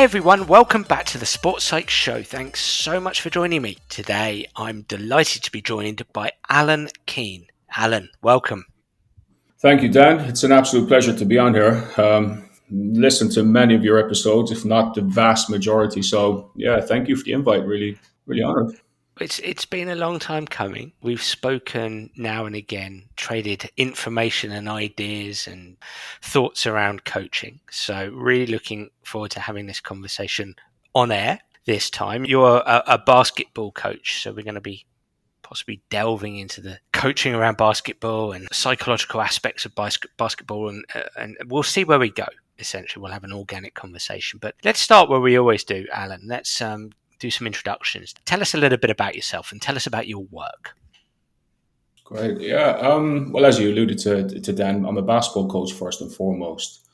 Hey everyone, welcome back to the Sports Psych Show. Thanks so much for joining me. Today I'm delighted to be joined by Alan Keane. Alan, welcome. Thank you, Dan. It's an absolute pleasure to be on here. Listened to many of your episodes, if not the vast majority. So, yeah, thank you for the invite. Really, really honored. It's been a long time coming. We've spoken now and again, traded information and ideas and thoughts around coaching. So really looking forward to having this conversation on air this time. You're a basketball coach, so we're going to be possibly delving into the coaching around basketball and psychological aspects of basketball, and we'll see where we go. Essentially, we'll have an organic conversation. But let's start where we always do, Alan. Let's do some introductions. Tell us a little bit about yourself and tell us about your work. Great. Yeah. Well, as you alluded to Dan, I'm a basketball coach first and foremost,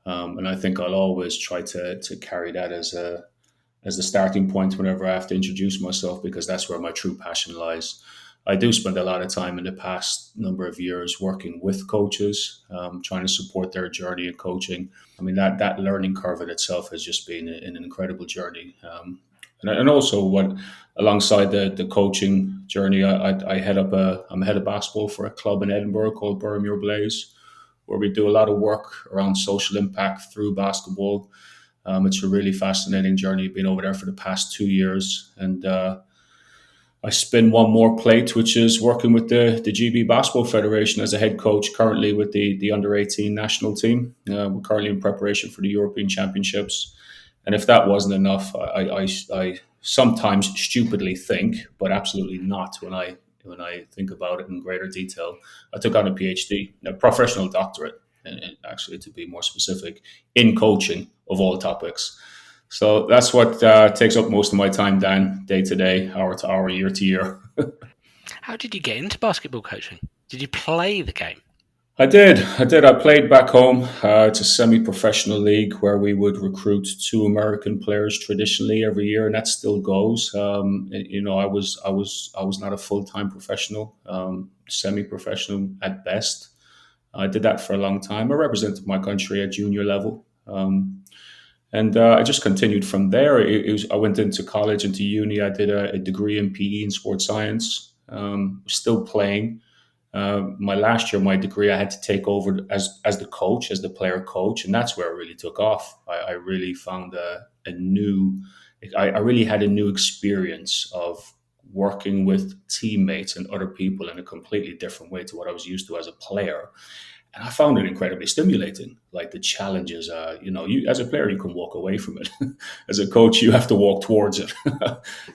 and I think I'll always try to carry that as the starting point whenever I have to introduce myself, because that's where my true passion lies. I do spend a lot of time in the past number of years working with coaches, trying to support their journey in coaching. I mean, that learning curve in itself has just been an incredible journey. And also alongside the coaching journey, I I'm head of basketball for a club in Edinburgh called Boroughmuir Blaze, where we do a lot of work around social impact through basketball. It's a really fascinating journey. Been over there for the past 2 years, and I spin one more plate, which is working with the GB Basketball Federation as a head coach currently with the under-18 national team. We're currently in preparation for the European Championships. And if that wasn't enough, I sometimes stupidly think, but absolutely not when I think about it in greater detail. I took on a PhD, a professional doctorate, and actually to be more specific, in coaching of all topics. So that's what takes up most of my time, Dan, day to day, hour to hour, year to year. How did you get into basketball coaching? Did you play the game? I did. I played back home. It's a semi-professional league where we would recruit 2 American players traditionally every year, and that still goes. I was not a full-time professional, semi-professional at best. I did that for a long time. I represented my country at junior level. And I just continued from there. I went into college, into uni. I did a degree in PE and sports science. Still playing. My last year, my degree, I had to take over as the coach, as the player coach, and that's where it really took off. I really found I really had a new experience of working with teammates and other people in a completely different way to what I was used to as a player. And I found it incredibly stimulating. Like the challenges, you as a player, you can walk away from it. As a coach, you have to walk towards it.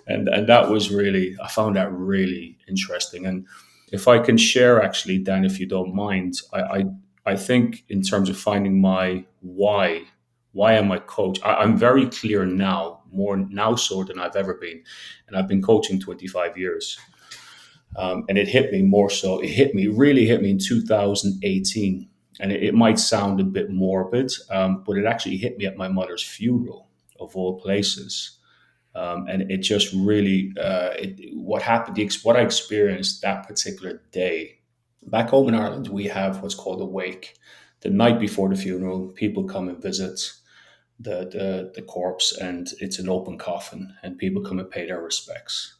and that was really, I found that really interesting. And if I can share, actually, Dan, if you don't mind, I think in terms of finding my why am I coach? I'm very clear now, more now so than I've ever been. And I've been coaching 25 years. And it hit me more so. Really hit me in 2018. And it might sound a bit morbid, but it actually hit me at my mother's funeral, of all places. And it just really, what happened, what I experienced that particular day. Back home in Ireland, we have what's called a wake. The night before the funeral, people come and visit the corpse, and it's an open coffin, and people come and pay their respects.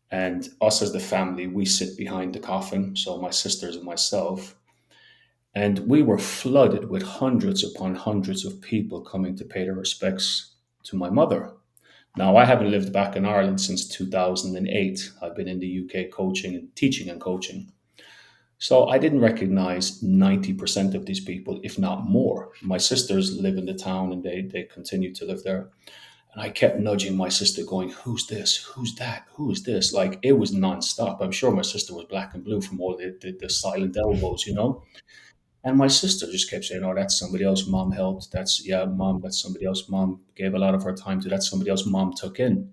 And us as the family, we sit behind the coffin, so my sisters and myself. And we were flooded with hundreds upon hundreds of people coming to pay their respects to my mother. Now, I haven't lived back in Ireland since 2008. I've been in the UK coaching and teaching and coaching. So I didn't recognize 90% of these people, if not more. My sisters live in the town and they continue to live there. And I kept nudging my sister, going, "Who's this? Who's that? Who is this?" Like it was nonstop. I'm sure my sister was black and blue from all the silent elbows. And my sister just kept saying, "Oh, that's somebody else. Mom helped. Yeah, mom. That's somebody else. Mom gave a lot of her time to. That's somebody else. Mom took in."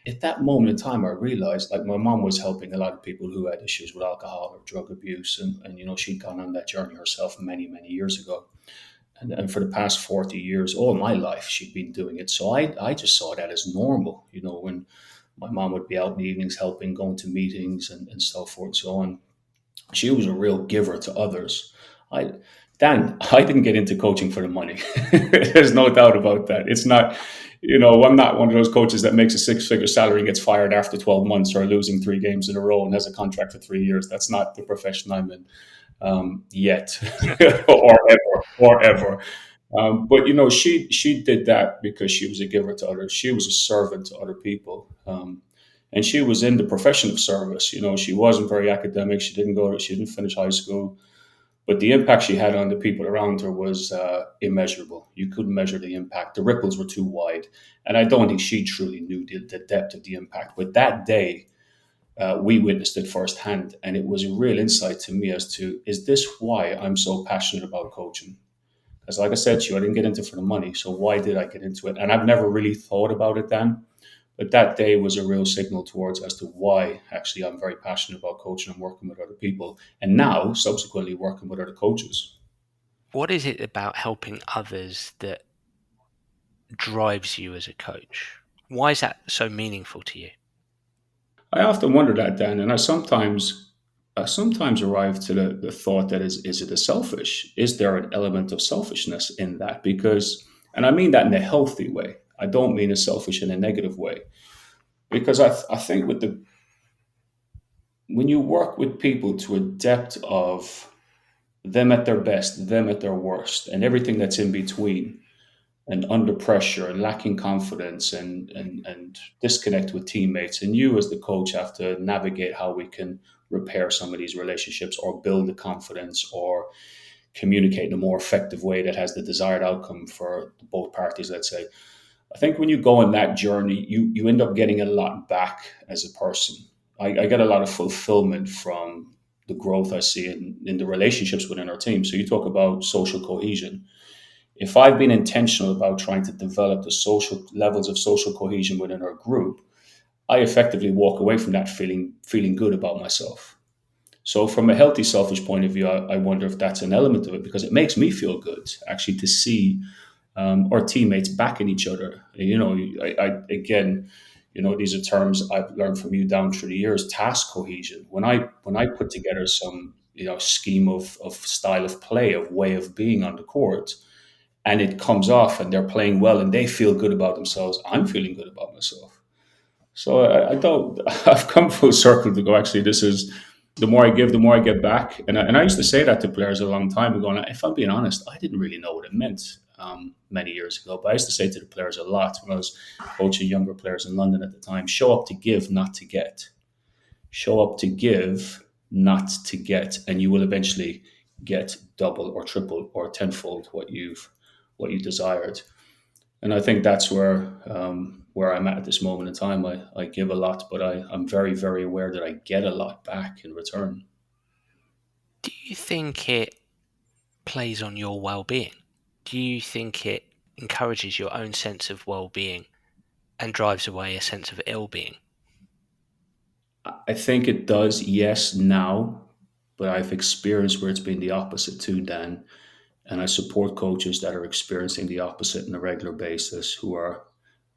At that moment in time, I realized like my mom was helping a lot of people who had issues with alcohol or drug abuse, and she'd gone on that journey herself many many years ago. And for the past 40 years, all my life, she'd been doing it. So I just saw that as normal, when my mom would be out in the evenings helping, going to meetings and so forth and so on. She was a real giver to others. I Dan, I didn't get into coaching for the money. There's no doubt about that. It's not, I'm not one of those coaches that makes a six-figure salary and gets fired after 12 months or losing 3 games in a row and has a contract for 3 years. That's not the profession I'm in yet, or ever. But she did that because she was a giver to others. She was a servant to other people, and she was in the profession of service. She wasn't very academic. She didn't finish high school, but the impact she had on the people around her was immeasurable. You couldn't measure the impact. The ripples were too wide, and I don't think she truly knew the depth of the impact. But that day, we witnessed it firsthand, and it was a real insight to me as to, is this why I'm so passionate about coaching? Because, like I said to you, I didn't get into it for the money. So why did I get into it? And I've never really thought about it then. But that day was a real signal towards as to why actually I'm very passionate about coaching and working with other people. And now, subsequently, working with other coaches. What is it about helping others that drives you as a coach? Why is that so meaningful to you? I often wonder that, Dan, and I sometimes arrive to the thought that is it a selfish? Is there an element of selfishness in that? Because, and I mean that in a healthy way. I don't mean a selfish in a negative way. Because I think when you work with people to a depth of them at their best, them at their worst, and everything that's in between, and under pressure and lacking confidence and disconnect with teammates. And you, as the coach, have to navigate how we can repair some of these relationships or build the confidence or communicate in a more effective way that has the desired outcome for both parties, let's say. I think when you go on that journey, you end up getting a lot back as a person. I get a lot of fulfillment from the growth I see in the relationships within our team. So you talk about social cohesion. If I've been intentional about trying to develop the social levels of social cohesion within our group, I effectively walk away from that feeling good about myself. So from a healthy selfish point of view, I wonder if that's an element of it because it makes me feel good actually to see our teammates backing each other. Again, these are terms I've learned from you down through the years. Task cohesion. When I put together some scheme of style of play, of way of being on the court, and it comes off and they're playing well and they feel good about themselves, I'm feeling good about myself. So I don't, I've come full circle to go, actually, this is the more I give, the more I get back. And I used to say that to players a long time ago. And if I'm being honest, I didn't really know what it meant many years ago. But I used to say to the players a lot when I was coaching younger players in London at the time, show up to give, not to get. Show up to give, not to get. And you will eventually get double or triple or tenfold what you desired. And I think that's where I'm at this moment in time. I give a lot, but I'm very, very aware that I get a lot back in return. Do you think it plays on your well-being? Do you think it encourages your own sense of well-being and drives away a sense of ill-being? I think it does, yes, now, but I've experienced where it's been the opposite too, Dan. And I support coaches that are experiencing the opposite on a regular basis who are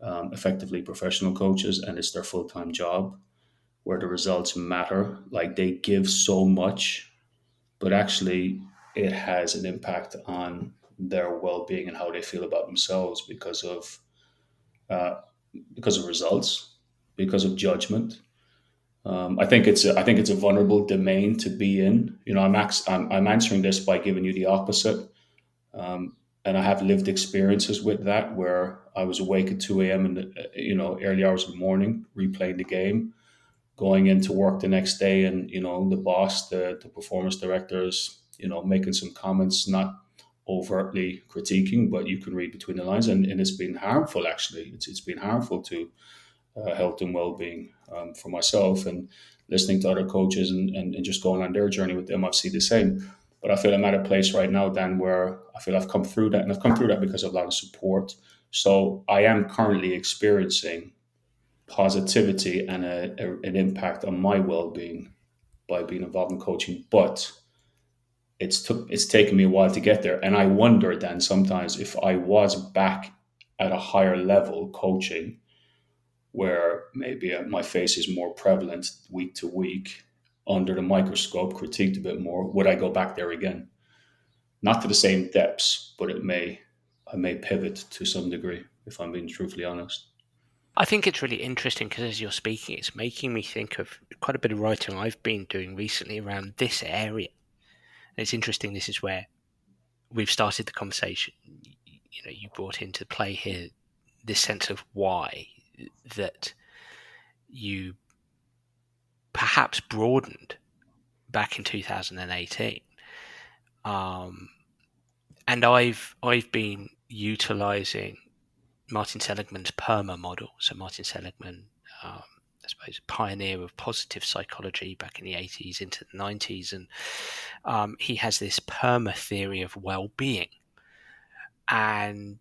effectively professional coaches and it's their full time job where the results matter. Like they give so much, but actually it has an impact on their well being and how they feel about themselves uh, because of results, because of judgment. I think it's a vulnerable domain to be in. I'm answering this by giving you the opposite. And I have lived experiences with that where I was awake at 2 a.m. in the early hours of the morning, replaying the game, going into work the next day, and the boss, the performance directors, making some comments, not overtly critiquing, but you can read between the lines, and it's been harmful. Actually, it's been harmful to health and well-being for myself, and listening to other coaches and just going on their journey with them. I've seen the same. But I feel I'm at a place right now, Dan, where I feel I've come through that. And I've come through that because of a lot of support. So I am currently experiencing positivity and an impact on my well-being by being involved in coaching. But it's taken me a while to get there. And I wonder, Dan, sometimes if I was back at a higher level coaching, where maybe my face is more prevalent week to week under the microscope, critiqued a bit more, would I go back there again? Not to the same depths, but I may pivot to some degree, if I'm being truthfully honest. I think it's really interesting because as you're speaking, it's making me think of quite a bit of writing I've been doing recently around this area. And it's interesting. This is where we've started the conversation. You brought into play here this sense of why that you perhaps broadened back in 2018. And I've been utilizing Martin Seligman's PERMA model. So Martin Seligman, I suppose, a pioneer of positive psychology back in the 80s into the 90s. And he has this PERMA theory of well-being. And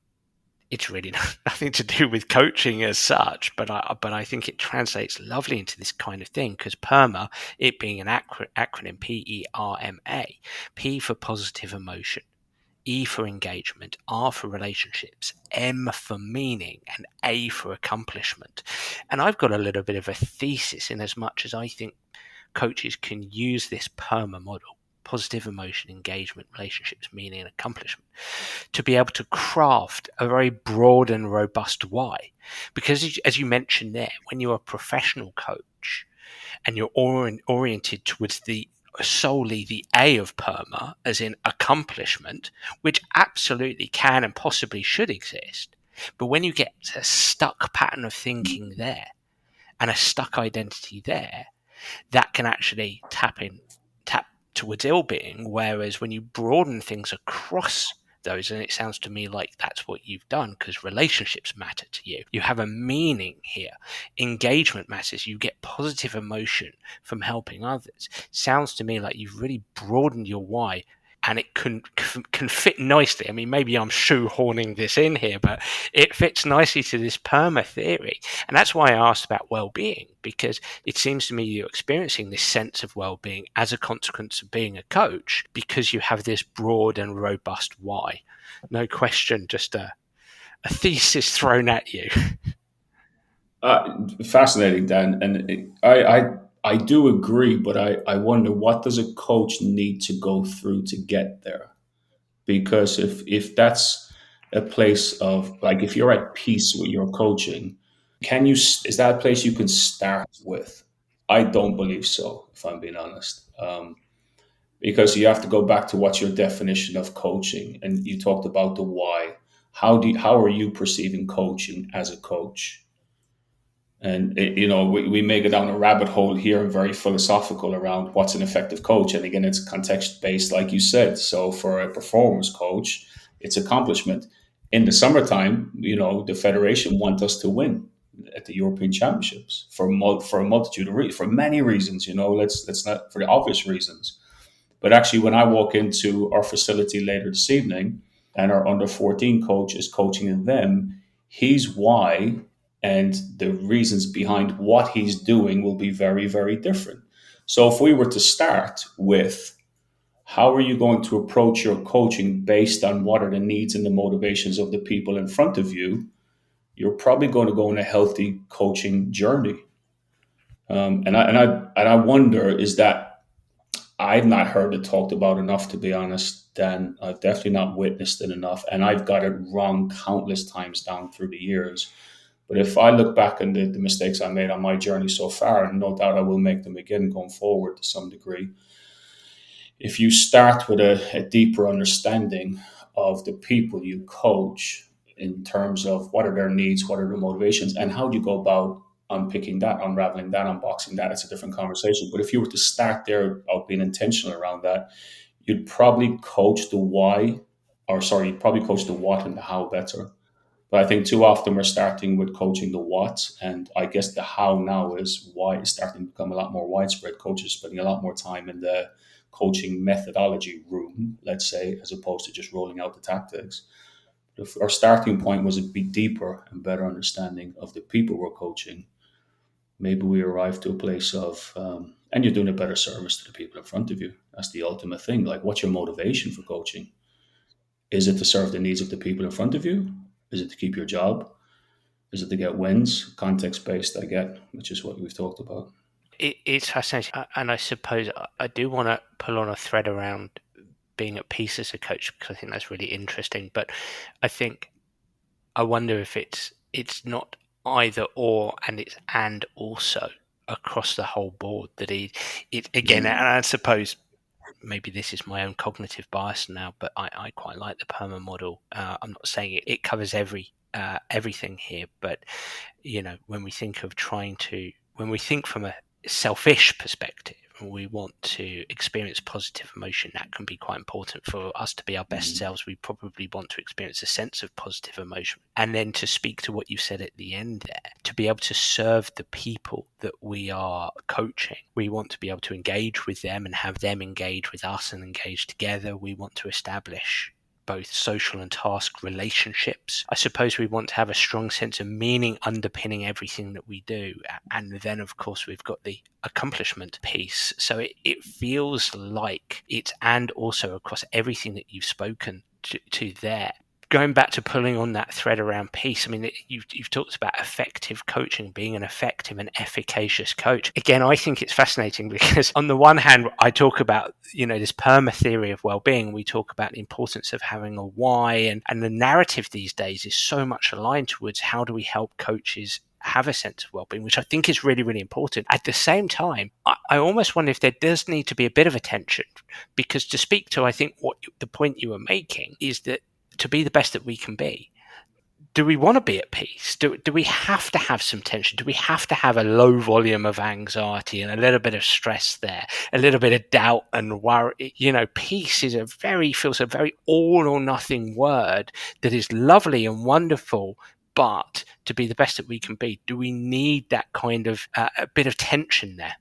it's really nothing to do with coaching as such, but I think it translates lovely into this kind of thing because PERMA, it being an acronym PERMA, P for positive emotion, E for engagement, R for relationships, M for meaning, and A for accomplishment. And I've got a little bit of a thesis in as much as I think coaches can use this PERMA model, positive emotion, engagement, relationships, meaning, and accomplishment, to be able to craft a very broad and robust why. Because as you mentioned there, when you're a professional coach and you're oriented towards solely the A of PERMA, as in accomplishment, which absolutely can and possibly should exist. But when you get a stuck pattern of thinking there and a stuck identity there, that can actually tap towards ill-being. Whereas when you broaden things across those, and it sounds to me like that's what you've done because relationships matter to you. You have a meaning here. Engagement matters. You get positive emotion from helping others. Sounds to me like you've really broadened your why. And it can fit nicely. I mean, maybe I'm shoehorning this in here, but it fits nicely to this PERMA theory. And that's why I asked about well-being, because it seems to me you're experiencing this sense of well-being as a consequence of being a coach because you have this broad and robust why. No question, just a thesis thrown at you. Fascinating, Dan, and I do agree, but I wonder what does a coach need to go through to get there? Because if that's a place of like if you're at peace with your coaching, is that a place you can start with? I don't believe so, if I'm being honest. Because you have to go back to what's your definition of coaching, and you talked about the why. How are you perceiving coaching as a coach? And we may go down a rabbit hole here, very philosophical around what's an effective coach. And again, it's context based, like you said. So for a performance coach, it's accomplishment. In the summertime, the federation want us to win at the European Championships for a multitude of reasons, for many reasons. Let's not for the obvious reasons. But actually, when I walk into our facility later this evening, and our under 14 coach is coaching them, he's why and the reasons behind what he's doing will be very, very different. So if we were to start with how are you going to approach your coaching based on what are the needs and the motivations of the people in front of you, you're probably going to go on a healthy coaching journey. And I wonder, is that I've not heard it talked about enough, to be honest, Dan. I've definitely not witnessed it enough. And I've got it wrong countless times down through the years. But if I look back on the mistakes I made on my journey so far, and no doubt I will make them again going forward to some degree, if you start with a deeper understanding of the people you coach in terms of what are their needs, what are their motivations, and how do you go about unpicking that, unraveling that, unboxing that, it's a different conversation. But if you were to start there of being intentional around that, you'd probably coach the why, or sorry, you'd probably coach the what and the how better. But I think too often we're starting with coaching the what, and I guess the how now is why is starting to become a lot more widespread. Coaches spending a lot more time in the coaching methodology room, let's say, as opposed to just rolling out the tactics. If our starting point was a bit deeper and better understanding of the people we're coaching, maybe we arrive to a place of, and you're doing a better service to the people in front of you. That's the ultimate thing. Like, what's your motivation for coaching? Is it to serve the needs of the people in front of you? Is it to keep your job? Is it to get wins? Context based, I get, which is what we've talked about. It's fascinating. And I suppose I do want to pull on a thread around being at peace as a coach, because I think that's really interesting. But I wonder if it's not either or, and it's and also across the whole board, that it again, and I suppose maybe this is my own cognitive bias now, but I quite like the PERMA model. I'm not saying it covers everything here, but when we think from a selfish perspective, we want to experience positive emotion. That can be quite important for us to be our best selves. We probably want to experience a sense of positive emotion. And then, to speak to what you said at the end there, to be able to serve the people that we are coaching, we want to be able to engage with them and have them engage with us and engage together. We want to establish both social and task relationships. I suppose we want to have a strong sense of meaning underpinning everything that we do. And then, of course, we've got the accomplishment piece. So it feels like it's and also across everything that you've spoken to there. Going back to pulling on that thread around peace, I mean, you've talked about effective coaching, being an effective and efficacious coach. Again, I think it's fascinating because on the one hand, I talk about, this PERMA theory of well-being. We talk about the importance of having a why, and the narrative these days is so much aligned towards how do we help coaches have a sense of well-being, which I think is really, really important. At the same time, I almost wonder if there does need to be a bit of attention, because to speak to, I think, what the point you were making is that to be the best that we can be, do we want to be at peace? Do we have to have some tension? Do we have to have a low volume of anxiety and a little bit of stress there, a little bit of doubt and worry? Peace feels a very all or nothing word that is lovely and wonderful. But to be the best that we can be, do we need that kind of a bit of tension there?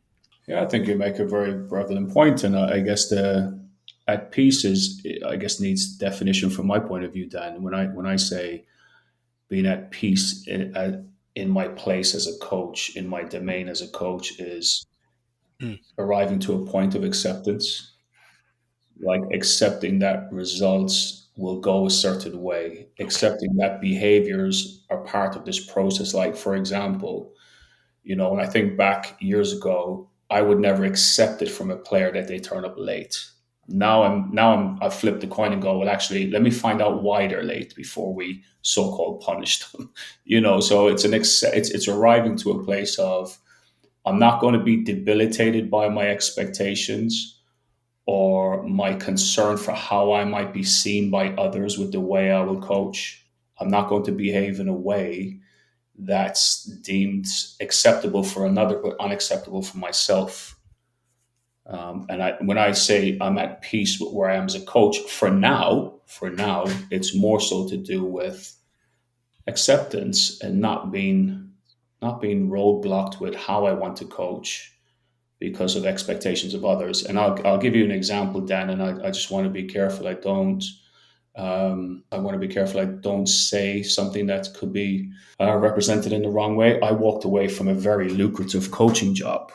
Yeah, I think you make a very prevalent point, and I guess the at peace is, I guess, needs definition from my point of view. Dan, when I say being at peace in my place as a coach, in my domain as a coach, is Mm. arriving to a point of acceptance, like accepting that results will go a certain way, Okay. accepting that behaviors are part of this process. Like, for example, when I think back years ago, I would never accept it from a player that they turn up late. I flip the coin and go, well, actually, let me find out why they're late before we so-called punish them. So it's arriving to a place of, I'm not going to be debilitated by my expectations or my concern for how I might be seen by others with the way I will coach. I'm not going to behave in a way that's deemed acceptable for another but unacceptable for myself. When I say I'm at peace with where I am as a coach, for now, it's more so to do with acceptance and not being roadblocked with how I want to coach because of expectations of others. And I'll give you an example, Dan, and I just want to be careful. I want to be careful I don't say something that could be represented in the wrong way. I walked away from a very lucrative coaching job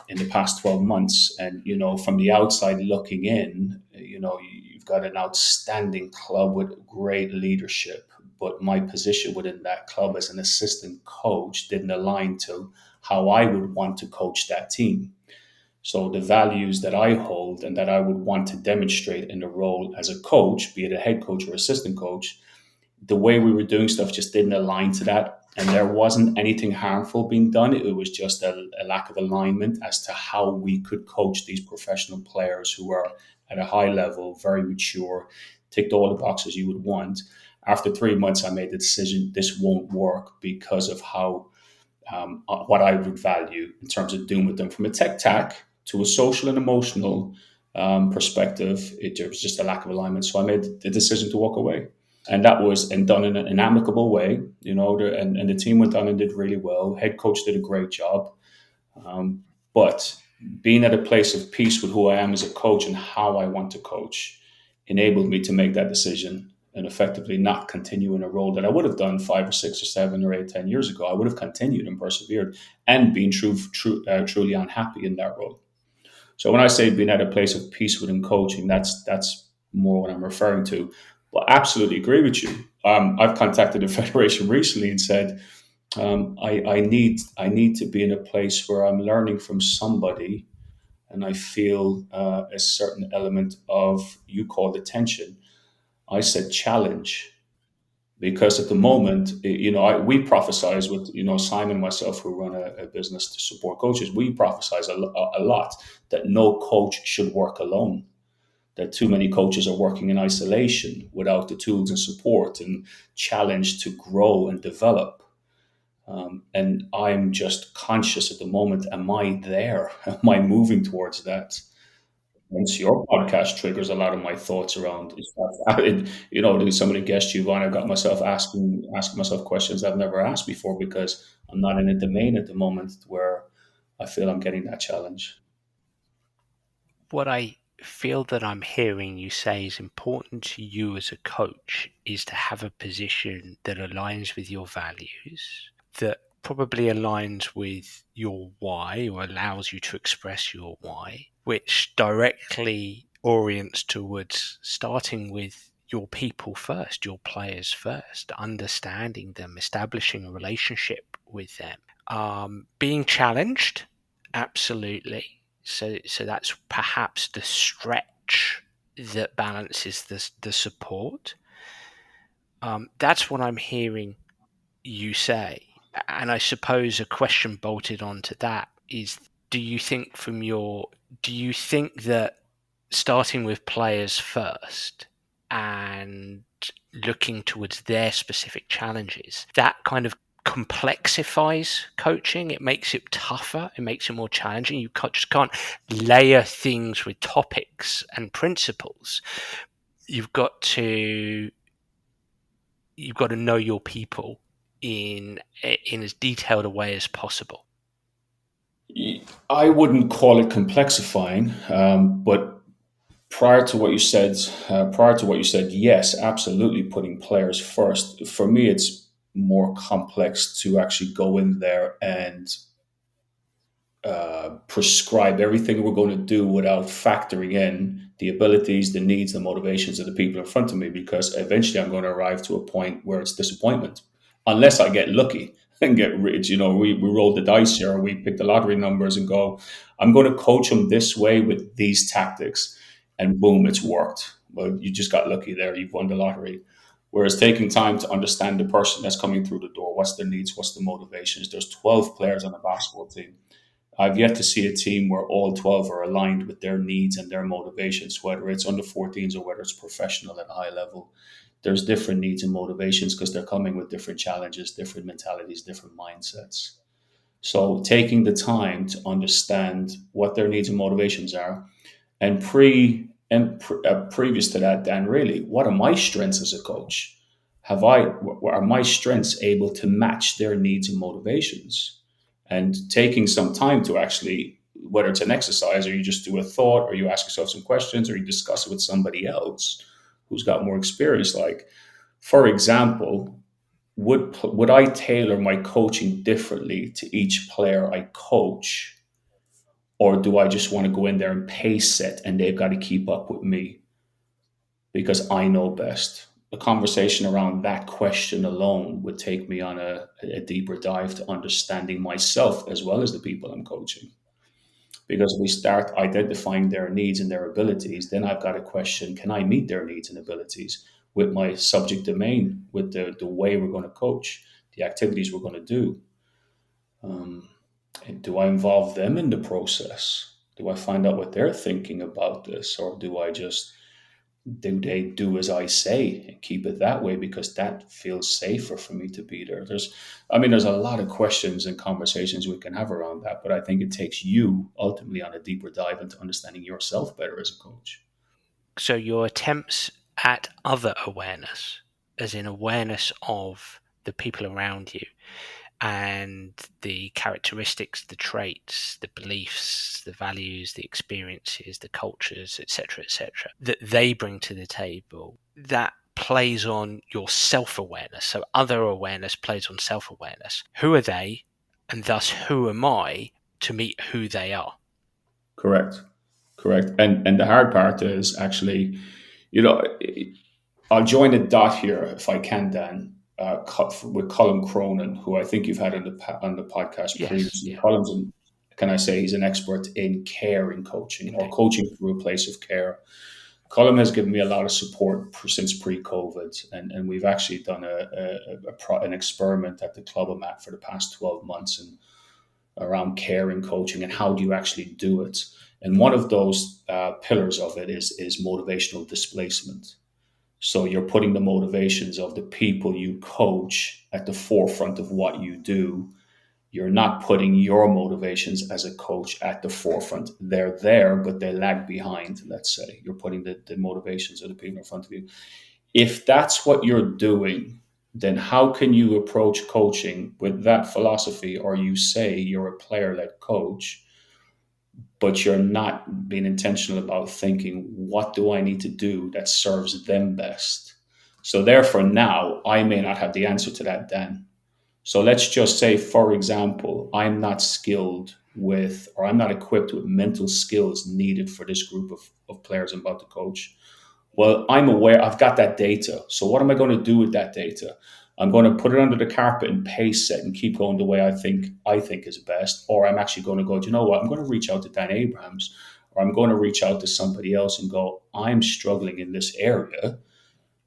in the past 12 months. And, from the outside looking in, you've got an outstanding club with great leadership. But my position within that club as an assistant coach didn't align to how I would want to coach that team. So the values that I hold and that I would want to demonstrate in the role as a coach, be it a head coach or assistant coach, the way we were doing stuff just didn't align to that. And there wasn't anything harmful being done. It was just a lack of alignment as to how we could coach these professional players who are at a high level, very mature, ticked all the boxes you would want. After 3 months, I made the decision this won't work because of how what I would value in terms of doing with them from a tech tack to a social and emotional perspective. There was just a lack of alignment. So I made the decision to walk away. And that was done in an amicable way, and the team went on and did really well. Head coach did a great job. But being at a place of peace with who I am as a coach and how I want to coach enabled me to make that decision and effectively not continue in a role that I would have done 5 or 6 or 7 or 8, 10 years ago. I would have continued and persevered and been truly unhappy in that role. So when I say being at a place of peace within coaching, that's more what I'm referring to. But absolutely agree with you. I've contacted the federation recently and said I need to be in a place where I'm learning from somebody and I feel a certain element of, you called it tension, I said challenge. Because at the moment, we prophesize with, Simon, myself, who run a business to support coaches, we prophesize a lot that no coach should work alone, that too many coaches are working in isolation without the tools and support and challenge to grow and develop. And I'm just conscious at the moment, am I there? Am I moving towards that? Once your podcast triggers a lot of my thoughts around is that, some of the guests you've on, I've got myself asking myself questions I've never asked before because I'm not in a domain at the moment where I feel I'm getting that challenge. What I feel that I'm hearing you say is important to you as a coach is to have a position that aligns with your values, that probably aligns with your why or allows you to express your why, which directly orients towards starting with your people first, your players first, understanding them, establishing a relationship with them. Being challenged, absolutely. So that's perhaps the stretch that balances the support. That's what I'm hearing you say. And I suppose a question bolted onto that is, do you think that starting with players first and looking towards their specific challenges, that kind of complexifies coaching? It makes it tougher, it makes it more challenging. You just can't layer things with topics and principles. You've got to know your people in as detailed a way as possible. I wouldn't call it complexifying, but prior to what you said, yes, absolutely putting players first. For me, it's more complex to actually go in there and prescribe everything we're going to do without factoring in the abilities, the needs, the motivations of the people in front of me, because eventually I'm going to arrive to a point where it's disappointment, unless I get lucky and get rich. We roll the dice here, or we pick the lottery numbers and go, I'm going to coach them this way with these tactics, and boom, it's worked. Well, you just got lucky there. You've won the lottery. Whereas taking time to understand the person that's coming through the door, what's their needs, what's the motivations. There's 12 players on a basketball team. I've yet to see a team where all 12 are aligned with their needs and their motivations, whether it's under 14s or whether it's professional at a high level. There's different needs and motivations because they're coming with different challenges, different mentalities, different mindsets. So taking the time to understand what their needs and motivations are, and previous to that, Dan, really, what are my strengths as a coach? Are my strengths able to match their needs and motivations? And taking some time to actually, whether it's an exercise or you just do a thought or you ask yourself some questions or you discuss it with somebody else who's got more experience. Like, for example, would I tailor my coaching differently to each player I coach, or do I just want to go in there and pace set and they've got to keep up with me because I know best? A conversation around that question alone would take me on a deeper dive to understanding myself as well as the people I'm coaching. Because we start identifying their needs and their abilities, then I've got to question, can I meet their needs and abilities with my subject domain, with the way we're going to coach, the activities we're going to do? And do I involve them in the process? Do I find out what they're thinking about this? Or do they do as I say and keep it that way because that feels safer for me to be there? There's a lot of questions and conversations we can have around that, but I think it takes you ultimately on a deeper dive into understanding yourself better as a coach. So your attempts at other awareness, as in awareness of the people around you and the characteristics, the traits, the beliefs, the values, the experiences, the cultures, etc., that they bring to the table, that plays on your self-awareness. So other awareness plays on self-awareness. Who are they? And thus, who am I to meet who they are? Correct. Correct. And the hard part is actually, you know, I'll join a dot here if I can, Dan, with Colin Cronin, who I think you've had on the podcast Yes, previously. yeah. can I say, he's an expert in care in coaching, or Indeed. coaching through a place of care. Colin has given me a lot of support since pre-COVID, and we've actually done an experiment at the club I'm at for the past 12 months and around care and coaching and how do you actually do it. And one of those pillars of it is motivational displacement. So you're putting the motivations of the people you coach at the forefront of what you do. You're not putting your motivations as a coach at the forefront. They're there, but they lag behind, let's say. You're putting the motivations of the people in front of you. If that's what you're doing, then how can you approach coaching with that philosophy? Or you say you're a player-led coach, but you're not being intentional about thinking, what do I need to do that serves them best? So therefore, now I may not have the answer to that, Dan. So let's just say, for example, I'm not skilled with, or I'm not equipped with mental skills needed for this group of players I'm about to coach. Well, I'm aware I've got that data. So what am I going to do with that data? I'm going to put it under the carpet and pace it and keep going the way I think is best. Or I'm actually going to go, do you know what? I'm going to reach out to Dan Abrams, or I'm going to reach out to somebody else and go, I'm struggling in this area.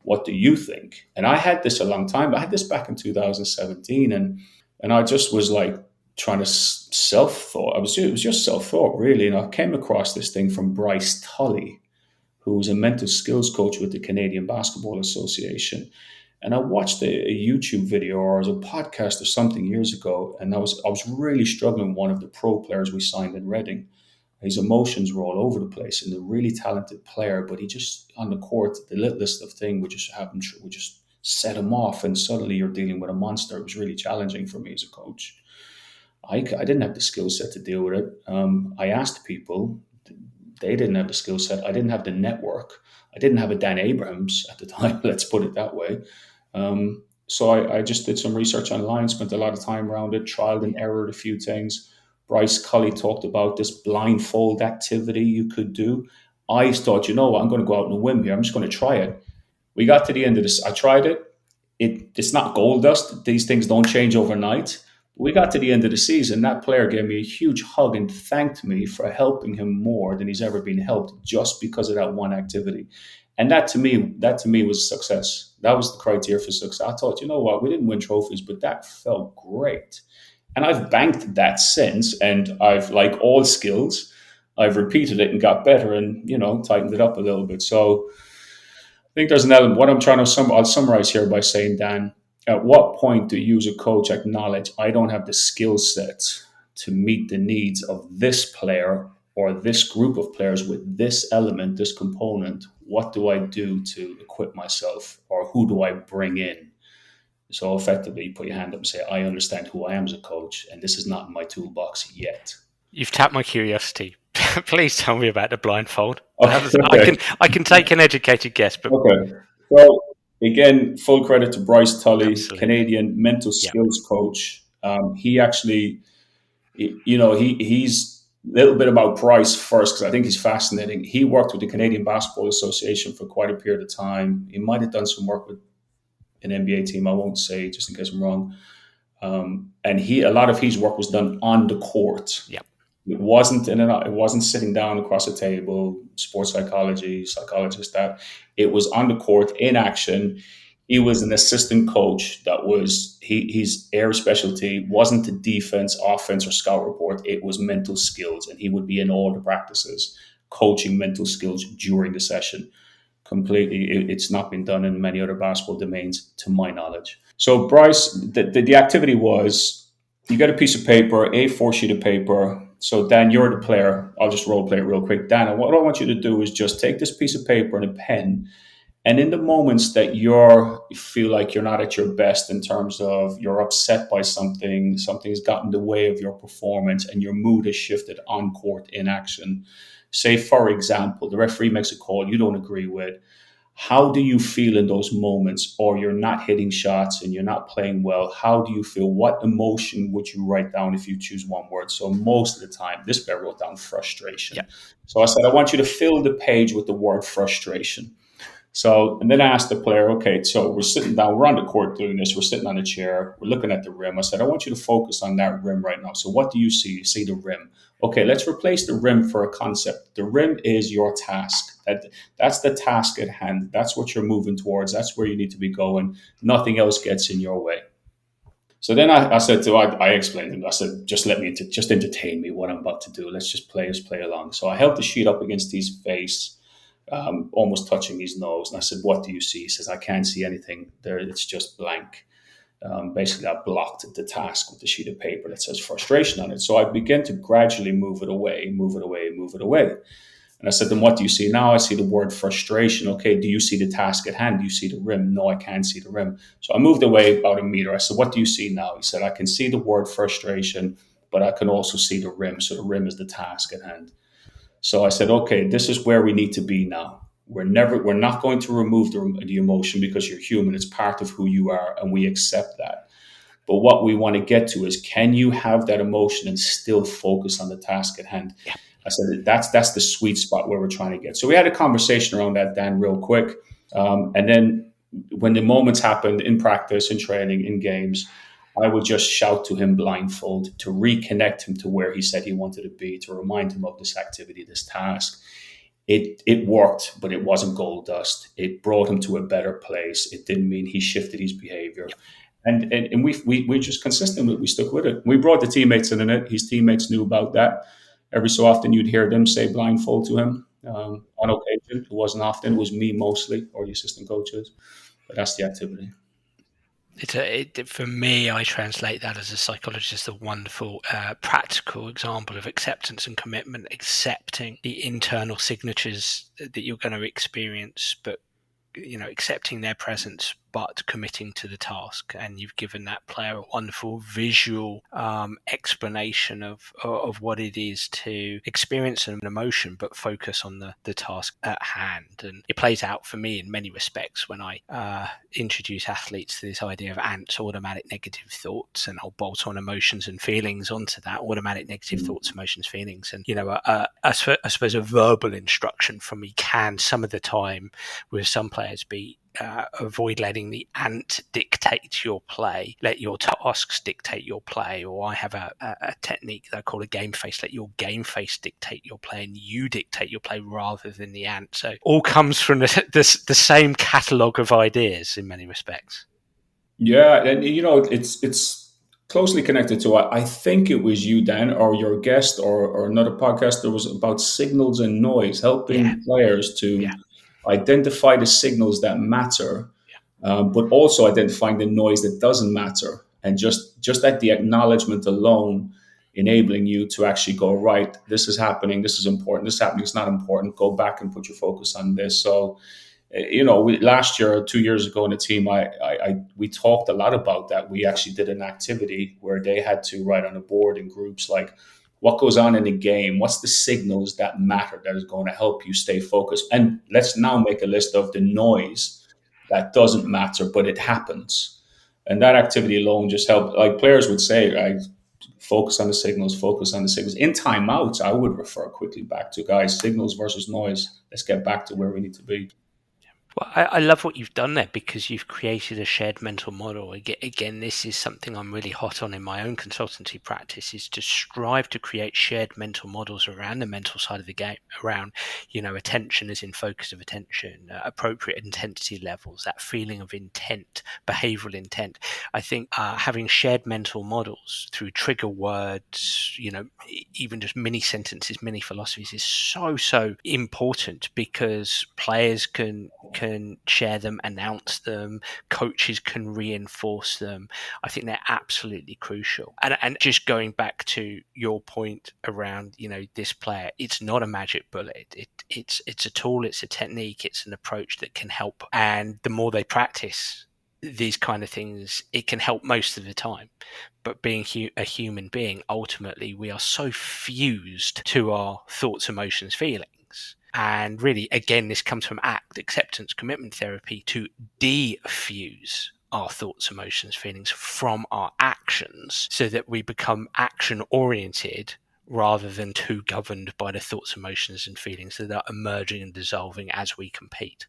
What do you think? And I had this a long time. I had this back in 2017, and I just was like trying to self-thought. It was just self-thought, really. And I came across this thing from Bryce Tully, who was a mental skills coach with the Canadian Basketball Association. And I watched a YouTube video or as a podcast or something years ago, and I was really struggling with one of the pro players we signed in Reading. His emotions were all over the place, and a really talented player, but he just on the court, the littlest of thing would just set him off, and suddenly you're dealing with a monster. It was really challenging for me as a coach. I didn't have the skill set to deal with it. I asked people, they didn't have the skill set. I didn't have the network. I didn't have a Dan Abrams at the time. Let's put it that way. So I just did some research online, spent a lot of time around it, trialed and errored a few things. Bryce Cully talked about this blindfold activity you could do. I thought, you know what, I'm going to go out on a whim here. I'm just going to try it. We got to the end of this. I tried it. It's not gold dust. These things don't change overnight. We got to the end of the season. That player gave me a huge hug and thanked me for helping him more than he's ever been helped just because of that one activity. And that to me was success. That was the criteria for success. I thought, you know what, we didn't win trophies, but that felt great. And I've banked that since, and I've, like all skills, I've repeated it and got better and, tightened it up a little bit. So I think there's an element. What I'm trying to I'll summarize here by saying, Dan, at what point do you as a coach acknowledge I don't have the skill set to meet the needs of this player or this group of players with this element, this component? What do I do to equip myself, or who do I bring in? So effectively, you put your hand up and say, I understand who I am as a coach, and this is not in my toolbox yet. You've tapped my curiosity. Please tell me about the blindfold. Okay. I can take an educated guess, but Okay. So again, full credit to Bryce Tully, absolutely. Canadian mental Yeah. skills coach. He actually, he's a little bit about Bryce first, because I think he's fascinating. He worked with the Canadian Basketball Association for quite a period of time. He might have done some work with an NBA team. I won't say, just in case I'm wrong. And a lot of his work was done on the court. Yeah. It wasn't sitting down across a table, sports psychology, psychologist. That it was on the court in action. He was an assistant coach. His area specialty wasn't the defense, offense, or scout report. It was mental skills, and he would be in all the practices, coaching mental skills during the session. Completely, it's not been done in many other basketball domains, to my knowledge. So Bryce, the activity was, you get a piece of paper, A4 sheet of paper. So Dan, you're the player. I'll just role play it real quick. Dan, what I want you to do is just take this piece of paper and a pen, and in the moments that you feel like you're not at your best, in terms of you're upset by something's gotten in the way of your performance, and your mood has shifted on court in action. Say, for example, the referee makes a call you don't agree with. How do you feel in those moments? Or you're not hitting shots and you're not playing well. How do you feel? What emotion would you write down if you choose one word? So most of the time, this guy wrote down frustration. Yeah. So I said, I want you to fill the page with the word frustration. So, and then I asked the player, okay, so we're sitting down, we're on the court doing this, we're sitting on a chair, we're looking at the rim. I said, I want you to focus on that rim right now. So, what do you see? You see the rim. Okay, let's replace the rim for a concept. The rim is your task. That's the task at hand. That's what you're moving towards. That's where you need to be going. Nothing else gets in your way. So then I said I explained to him, I said, just let me, just entertain me what I'm about to do. Let's play along. So I held the sheet up against his face, almost touching his nose. And I said, what do you see? He says, I can't see anything there. It's just blank. Basically, I blocked the task with the sheet of paper that says frustration on it. So I began to gradually move it away, move it away, move it away. And I said, then what do you see now? I see the word frustration. Okay, do you see the task at hand? Do you see the rim? No, I can't see the rim. So I moved away about a meter. I said, what do you see now? He said, I can see the word frustration, but I can also see the rim. So the rim is the task at hand. So I said, okay, this is where we need to be now. We're not going to remove the emotion because you're human. It's part of who you are, and we accept that. But what we want to get to is, can you have that emotion and still focus on the task at hand? Yeah. I said that's the sweet spot where we're trying to get. So we had a conversation around that, Dan, real quick. And then when the moments happened in practice, in training, in games, I would just shout to him blindfold to reconnect him to where he said he wanted to be, to remind him of this activity, this task. It worked, but it wasn't gold dust. It brought him to a better place. It didn't mean he shifted his behavior. And we just consistently, we stuck with it. We brought the teammates in it. His teammates knew about that. Every so often you'd hear them say blindfold to him. On occasion, it wasn't often. It was me mostly, or the assistant coaches. But that's the activity. For me, I translate that as a psychologist, a wonderful practical example of acceptance and commitment, accepting the internal signatures that you're going to experience, but accepting their presence, but committing to the task. And you've given that player a wonderful visual explanation of what it is to experience an emotion, but focus on the task at hand. And it plays out for me in many respects when I introduce athletes to this idea of ANTs, automatic negative thoughts, and I'll bolt on emotions and feelings onto that, automatic negative thoughts, emotions, feelings. And, I suppose a verbal instruction from me can some of the time with some players be avoid letting the ant dictate your play. Let your tasks dictate your play. Or I have a technique that I call a game face. Let your game face dictate your play, and you dictate your play rather than the ant. So all comes from the same catalogue of ideas in many respects. Yeah, and it's closely connected to. I think it was you, Dan, or your guest, or another podcast that was about signals and noise, Yeah. helping players to Yeah. identify the signals that matter, but also identifying the noise that doesn't matter, and just at the acknowledgement alone, enabling you to actually go, right, this is happening, this is important, this is happening, it's not important, go back and put your focus on this. So last year or 2 years ago in the team, we talked a lot about that. We actually did an activity where they had to write on a board in groups, like, what goes on in the game, what's the signals that matter that is going to help you stay focused, and let's now make a list of the noise that doesn't matter but it happens. And that activity alone just helped. Like players would say, right, focus on the signals, focus on the signals. In timeouts, I would refer quickly back to, guys, signals versus noise, let's get back to where we need to be. Well, I love what you've done there, because you've created a shared mental model. Again, this is something I'm really hot on in my own consultancy practice, is to strive to create shared mental models around the mental side of the game, around, attention as in focus of attention, appropriate intensity levels, that feeling of intent, behavioral intent. I think having shared mental models through trigger words, even just mini sentences, mini philosophies is so important, because players can share them, announce them, coaches can reinforce them. I think they're absolutely crucial. And just going back to your point around, this player, it's not a magic bullet. It's a tool, it's a technique, it's an approach that can help. And the more they practice these kind of things, it can help most of the time. But being a human being, ultimately, we are so fused to our thoughts, emotions, feelings. And really, again, this comes from acceptance, commitment therapy, to defuse our thoughts, emotions, feelings from our actions, so that we become action oriented rather than too governed by the thoughts, emotions, and feelings that are emerging and dissolving as we compete.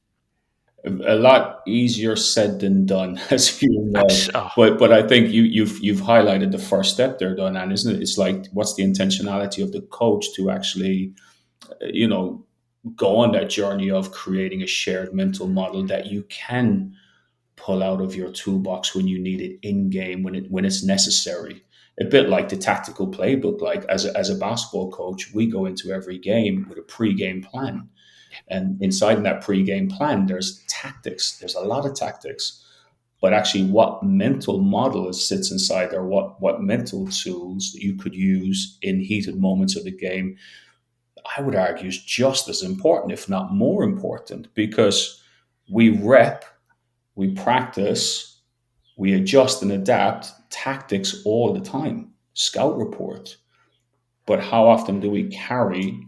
A lot easier said than done, as you know. Oh, But I think you've highlighted the first step there, Don, and isn't it? It's like, what's the intentionality of the coach to actually, you know, go on that journey of creating a shared mental model that you can pull out of your toolbox when you need it in game, when it's necessary. A bit like the tactical playbook. Like as a basketball coach, we go into every game with a pre-game plan, and inside that pre-game plan, there's tactics. There's a lot of tactics, but actually, what mental model sits inside there? What mental tools that you could use in heated moments of the game? I would argue is just as important, if not more important, because we rep, we practice, we adjust and adapt tactics all the time. Scout report. But how often do we carry,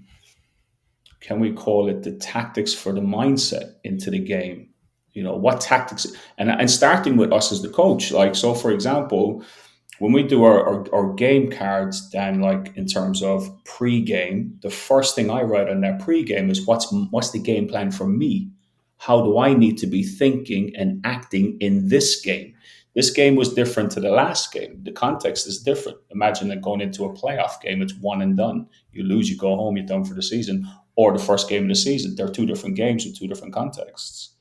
can we call it, the tactics for the mindset into the game? You know, what tactics, and starting with us as the coach. Like, so for example, when we do our game cards, then, like, in terms of pre-game, the first thing I write on that pre-game is what's the game plan for me? How do I need to be thinking and acting in this game? This game was different to the last game. The context is different. Imagine that going into a playoff game, it's one and done. You lose, you go home, you're done for the season. Or the first game of the season. They're two different games with two different contexts.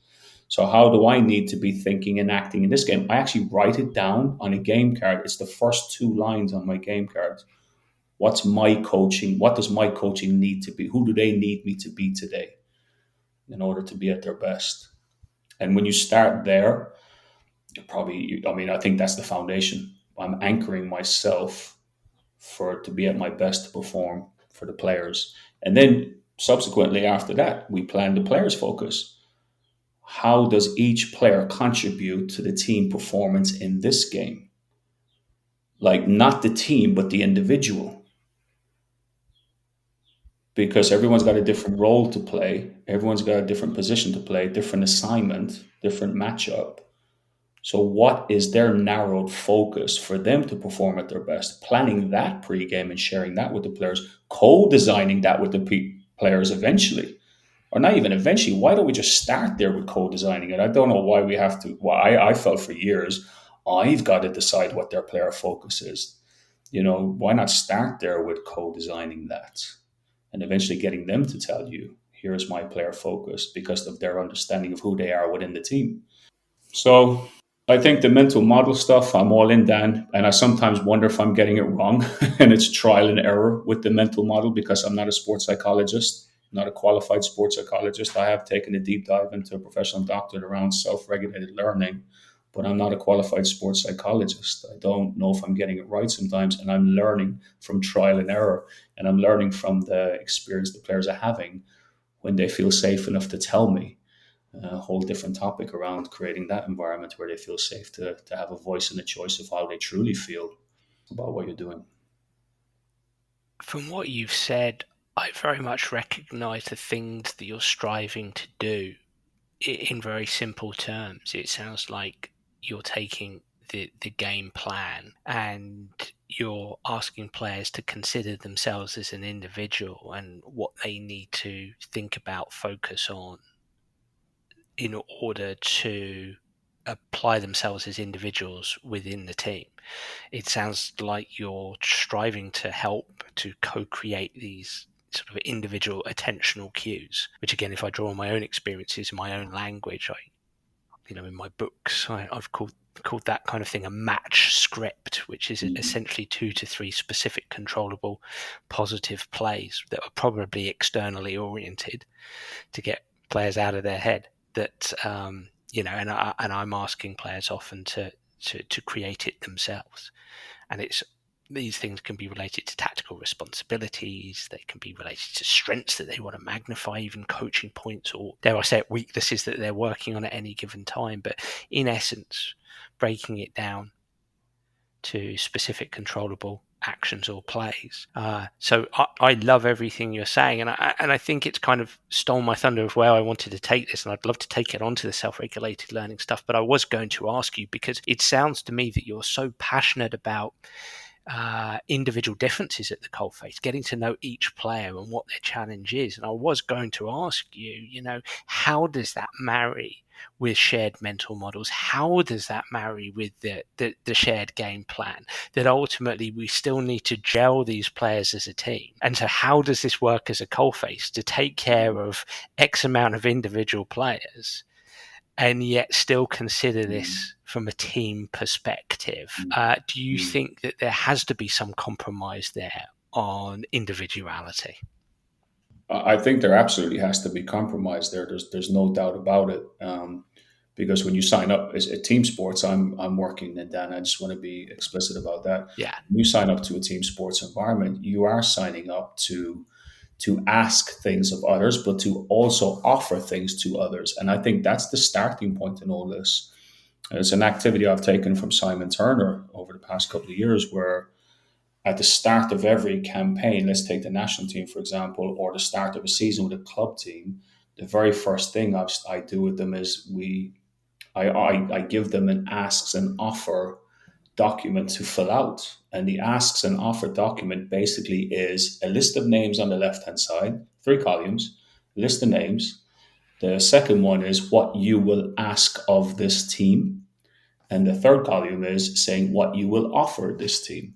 So how do I need to be thinking and acting in this game? I actually write it down on a game card. It's the first two lines on my game card. What's my coaching? What does my coaching need to be? Who do they need me to be today in order to be at their best? And when you start there, probably, I mean, I think that's the foundation. I'm anchoring myself for to be at my best to perform for the players. And then subsequently after that, we plan the players' focus. How does each player contribute to the team performance in this game? Like, not the team, but the individual. Because everyone's got a different role to play, everyone's got a different position to play, different assignment, different matchup. So, what is their narrowed focus for them to perform at their best? Planning that pregame and sharing that with the players, co designing that with the players eventually, or not even eventually. Why don't we just start there with co-designing it? I don't know why we have to. Why I felt for years, I've got to decide what their player focus is. You know, why not start there with co-designing that, and eventually getting them to tell you, here's my player focus because of their understanding of who they are within the team. So I think the mental model stuff, I'm all in, Dan. And I sometimes wonder if I'm getting it wrong. And it's trial and error with the mental model because I'm not a sports psychologist, not a qualified sports psychologist. I have taken a deep dive into a professional doctorate around self regulated learning, but I'm not a qualified sports psychologist. I don't know if I'm getting it right sometimes. And I'm learning from trial and error. And I'm learning from the experience the players are having when they feel safe enough to tell me. A whole different topic around creating that environment where they feel safe to have a voice and a choice of how they truly feel about what you're doing. from what you've said, I very much recognize the things that you're striving to do in very simple terms. It sounds like you're taking the game plan and you're asking players to consider themselves as an individual and what they need to think about, focus on in order to apply themselves as individuals within the team. It sounds like you're striving to help to co-create these sort of individual attentional cues, which again, if I draw on my own experiences in my own language, in my books, I've called that kind of thing a match script, which is essentially 2 to 3 specific controllable positive plays that are probably externally oriented to get players out of their head that and I'm asking players often to create it themselves. And it's these things can be related to tactical responsibilities. They can be related to strengths that they want to magnify, even coaching points, or dare I say it, weaknesses that they're working on at any given time. But in essence, breaking it down to specific controllable actions or plays. So I love everything you're saying, and I think it's kind of stole my thunder of where I wanted to take this, and I'd love to take it onto the self-regulated learning stuff. But I was going to ask you because it sounds to me that you're so passionate about individual differences at the coalface, getting to know each player and what their challenge is. And I was going to ask you, how does that marry with shared mental models? How does that marry with the shared game plan? That ultimately we still need to gel these players as a team. And so how does this work as a coalface to take care of X amount of individual players and yet still consider this from a team perspective? Do you think that there has to be some compromise there on individuality? I think there absolutely has to be compromise there. There's no doubt about it. Because when you sign up as a team sports, I'm working in that. And I just want to be explicit about that. Yeah. When you sign up to a team sports environment, you are signing up to ask things of others, but to also offer things to others. And I think that's the starting point in all this. It's an activity I've taken from Simon Turner over the past couple of years, where at the start of every campaign, let's take the national team, for example, or the start of a season with a club team, the very first thing I do with them is I give them an asks and offer document to fill out. And the asks and offer document basically is a list of names on the left hand side, 3 columns, list of names. The second one is what you will ask of this team. And the third column is saying what you will offer this team.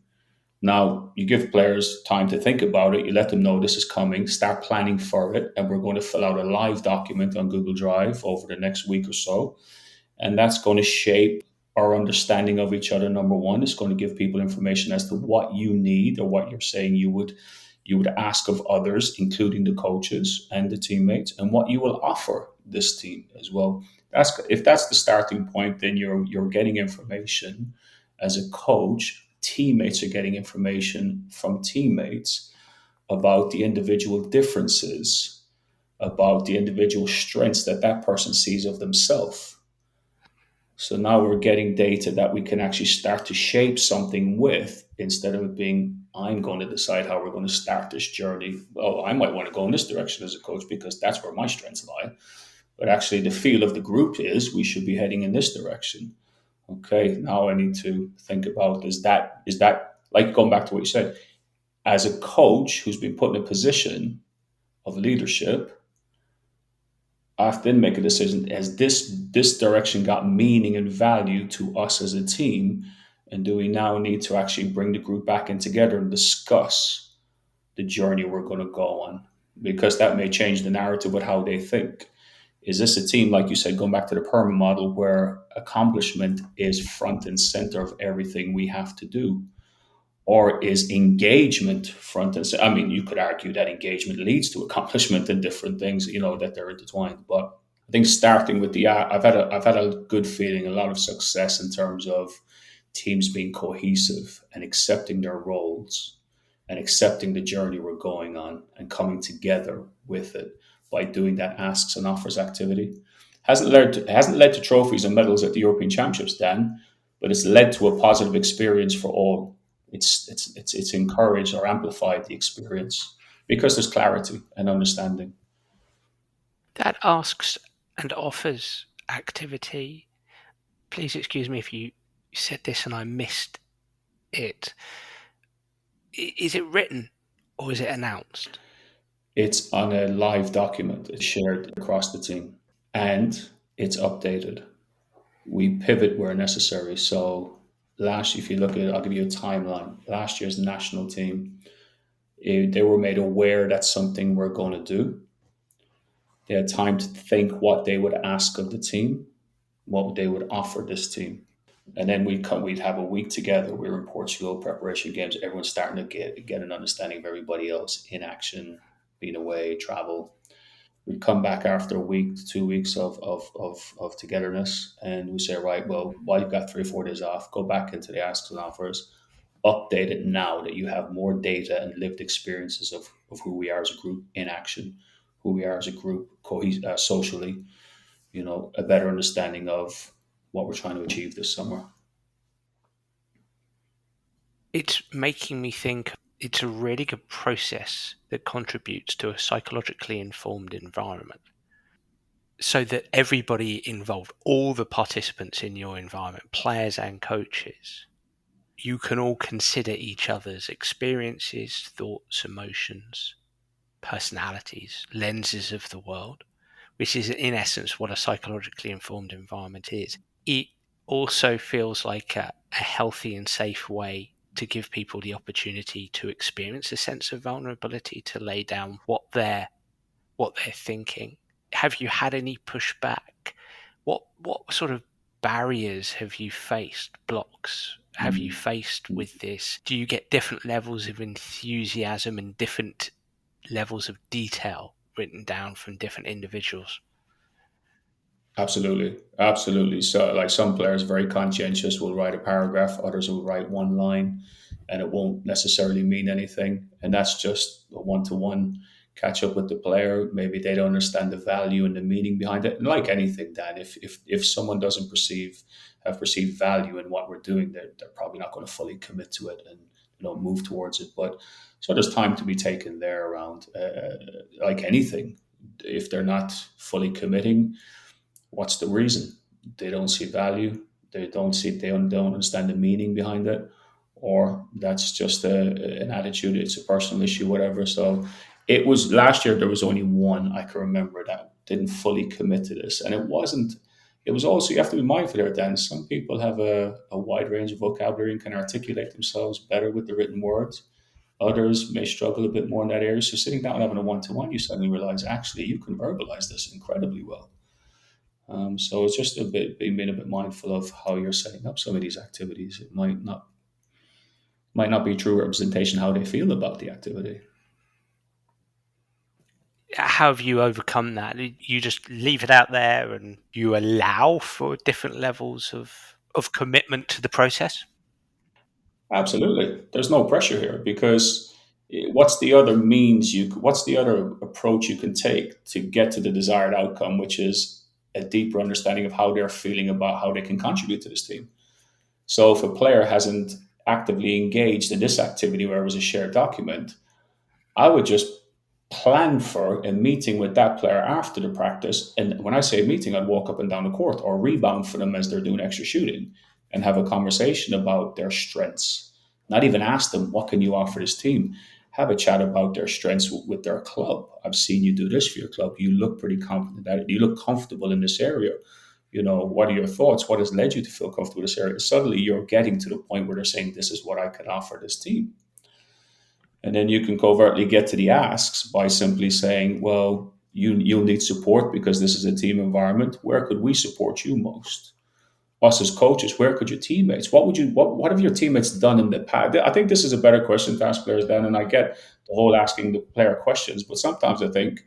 Now, you give players time to think about it. You let them know this is coming, start planning for it. And we're going to fill out a live document on Google Drive over the next week or so. And that's going to shape our understanding of each other. Number one, it's going to give people information as to what you need or what you're saying you would ask of others, including the coaches and the teammates, and what you will offer this team as well. If that's the starting point, then you're getting information as a coach. Teammates are getting information from teammates about the individual differences, about the individual strengths that person sees of themselves. So now we're getting data that we can actually start to shape something with, instead of it being, I'm going to decide how we're going to start this journey. Well, I might want to go in this direction as a coach because that's where my strengths lie. But actually, the feel of the group is we should be heading in this direction. Okay, now I need to think about, is that like, going back to what you said, as a coach who's been put in a position of leadership, I have to then make a decision: has this direction got meaning and value to us as a team? And do we now need to actually bring the group back in together and discuss the journey we're going to go on? Because that may change the narrative with how they think. Is this a team, like you said, going back to the PERMA model, where accomplishment is front and center of everything we have to do? Or is engagement front and center? I mean, you could argue that engagement leads to accomplishment and different things, that they're intertwined. But I think starting with I've had a good feeling, a lot of success in terms of teams being cohesive and accepting their roles and accepting the journey we're going on and coming together with it by doing that asks and offers activity. Hasn't led to trophies and medals at the European Championships, Dan, but it's led to a positive experience for all. It's encouraged or amplified the experience because there's clarity and understanding. That asks and offers activity. Please excuse me if you said this and I missed it. Is it written or is it announced? It's on a live document. It's shared across the team, and it's updated. We pivot where necessary. So if you look at it, I'll give you a timeline. Last year's national team, they were made aware that's something we're going to do. They had time to think what they would ask of the team, what they would offer this team. And then we'd have a week together. We were in Portugal, preparation games. Everyone's starting to get an understanding of everybody else in action, being away, travel. We'd come back after a week, 2 weeks of togetherness, and we say, right, well, while you've got 3 or 4 days off, go back into the asks and offers, update it now that you have more data and lived experiences of who we are as a group in action, who we are as a group socially, a better understanding of what we're trying to achieve this summer. It's making me think it's a really good process that contributes to a psychologically informed environment, so that everybody involved, all the participants in your environment, players and coaches, you can all consider each other's experiences, thoughts, emotions, personalities, lenses of the world, which is in essence what a psychologically informed environment is. It also feels like a healthy and safe way to give people the opportunity to experience a sense of vulnerability, to lay down what they're thinking. Have you had any pushback? What sort of barriers have you faced, blocks have you faced with this? Do you get different levels of enthusiasm and different levels of detail written down from different individuals? Absolutely, absolutely. So, like some players, very conscientious, will write a paragraph. Others will write one line, and it won't necessarily mean anything. And that's just a one-to-one catch up with the player. Maybe they don't understand the value and the meaning behind it. And like anything, Dan, if someone doesn't have perceived value in what we're doing, they're probably not going to fully commit to it and move towards it. But so there's time to be taken there around like anything. If they're not fully committing, what's the reason? They don't see value. They don't understand the meaning behind it, or that's just an attitude. It's a personal issue, whatever. So it was last year. There was only one I can remember that didn't fully commit to this, and it wasn't. It was also, you have to be mindful there. Then some people have a wide range of vocabulary and can articulate themselves better with the written words. Others may struggle a bit more in that area. So sitting down and having a one-to-one, you suddenly realize actually you can verbalize this incredibly well. So it's just a bit being a bit mindful of how you're setting up some of these activities. It might not be true representation how they feel about the activity. How have you overcome that? You just leave it out there and you allow for different levels of commitment to the process? Absolutely, there's no pressure here because what's the other approach you can take to get to the desired outcome, which is a deeper understanding of how they're feeling about how they can contribute to this team. So if a player hasn't actively engaged in this activity where it was a shared document, I would just plan for a meeting with that player after the practice. And when I say meeting, I'd walk up and down the court or rebound for them as they're doing extra shooting and have a conversation about their strengths. Not even ask them, what can you offer this team? Have a chat about their strengths with their club. I've seen you do this for your club. You look pretty confident at it. You look comfortable in this area. What are your thoughts? What has led you to feel comfortable in this area? Suddenly you're getting to the point where they're saying, this is what I can offer this team. And then you can covertly get to the asks by simply saying, well, you'll need support because this is a team environment. Where could we support you most? Us as coaches, where could your teammates? What have your teammates done in the past? I think this is a better question to ask players then. And I get the whole asking the player questions, but sometimes I think,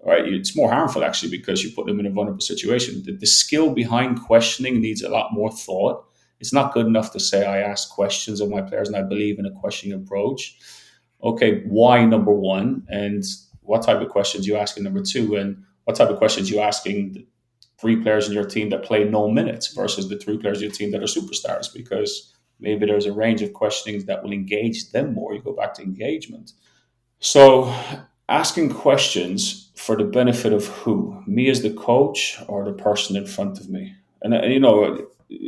all right, it's more harmful actually because you put them in a vulnerable situation. The skill behind questioning needs a lot more thought. It's not good enough to say I ask questions of my players and I believe in a questioning approach. Okay, why number one, and what type of questions you asking number two, and what type of questions you asking the three players in your team that play no minutes versus the three players in your team that are superstars, because maybe there's a range of questionings that will engage them more. You go back to engagement. So asking questions for the benefit of who? Me as the coach or the person in front of me? And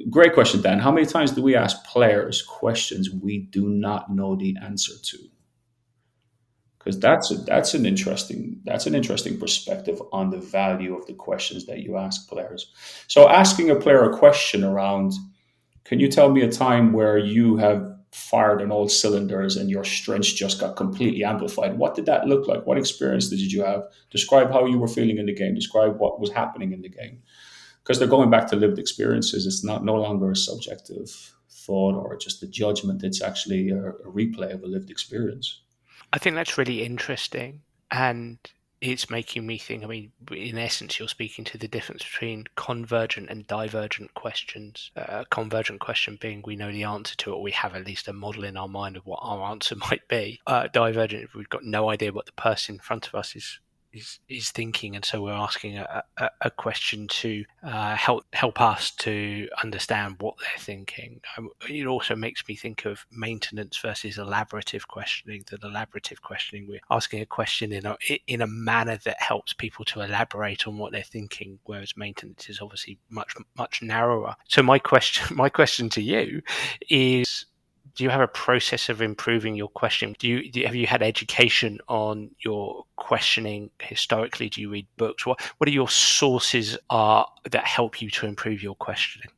great question, Dan. How many times do we ask players questions we do not know the answer to? Because that's an interesting perspective on the value of the questions that you ask players. So asking a player a question around, can you tell me a time where you have fired on all cylinders and your strengths just got completely amplified? What did that look like? What experience did you have? Describe how you were feeling in the game. Describe what was happening in the game. Because they're going back to lived experiences. It's not no longer a subjective thought or just a judgment. It's actually a replay of a lived experience. I think that's really interesting, and it's making me think. I mean, in essence, you're speaking to the difference between convergent and divergent questions. A convergent question being we know the answer to it, or we have at least a model in our mind of what our answer might be. Divergent, if we've got no idea what the person in front of us is thinking, and so we're asking a question to help us to understand what they're thinking. It also makes me think of maintenance versus elaborative questioning. That elaborative questioning, we're asking a question in a manner that helps people to elaborate on what they're thinking, whereas maintenance is obviously much narrower. So my question to you is, Do you have a process of improving your questioning? Have you had education on your questioning historically? Do you read books? What are your sources are that help you to improve your questioning?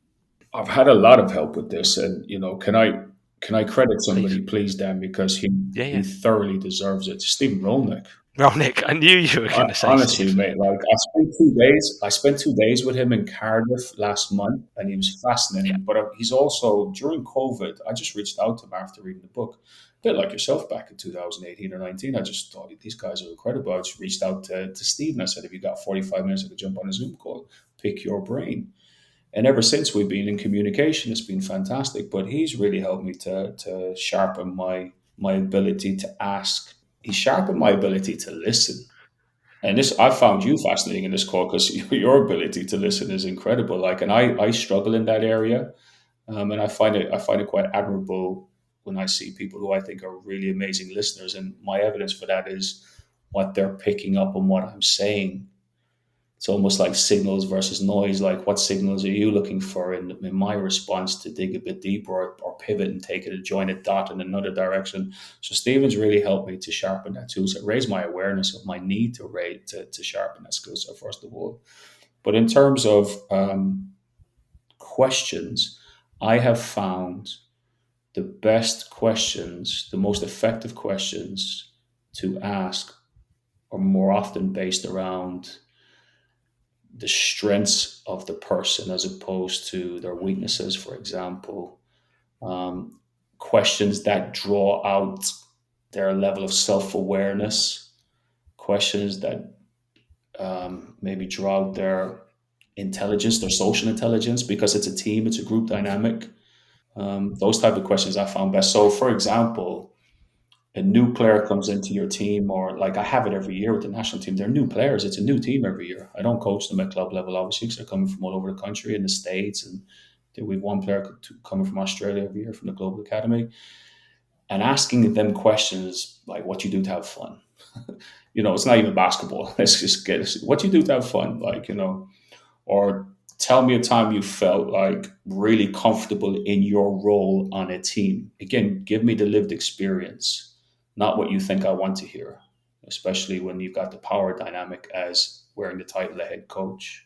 I've had a lot of help with this, and can I credit Please. somebody, please, Dan, because Yeah, he yeah. thoroughly deserves it. Stephen Rolnick. Well, Nick, I knew you were going to say Honestly, Steve. mate, like I spent 2 days with him in Cardiff last month, and he was Yeah, fascinating. But he's also during COVID. I just reached out to him after reading the book, a bit like yourself back in 2018 or 19. I just thought these guys are incredible. I just reached out to Steve and I said, "If you got 45 minutes, I could jump on a Zoom call, pick your brain." And ever since we've been in communication, it's been fantastic. But he's really helped me to sharpen my ability to ask. He sharpened my ability to listen. And this, I found you fascinating in this call because your ability to listen is incredible. Like, and I struggle in that area, and I find it quite admirable when I see people who I think are really amazing listeners. And my evidence for that is what they're picking up on what I'm saying. It's almost like signals versus noise. Like, what signals are you looking for in my response to dig a bit deeper, or pivot and take it, a join a dot in another direction? So Stephen's really helped me to sharpen that tool set, raise my awareness of my need to rate to sharpen that skill set first of all. But in terms of questions, I have found the best questions, the most effective questions to ask are more often based around the strengths of the person as opposed to their weaknesses, for example. Um, Questions that draw out their level of self awareness, questions that maybe draw out their intelligence, their social intelligence, because it's a team, it's a group dynamic. Those type of questions I found best. So, for example, a new player comes into your team, or like I have it every year with the national team. They're new players. It's a new team every year. I don't coach them at club level, obviously, because they're coming from all over the country and the States. And then we have one player coming from Australia every year from the Global Academy, and asking them questions like what you do to have fun. It's not even basketball. Let's just get what you do to have fun, or tell me a time you felt like really comfortable in your role on a team. Again, give me the lived experience, not what you think I want to hear, especially when you've got the power dynamic as wearing the title of head coach.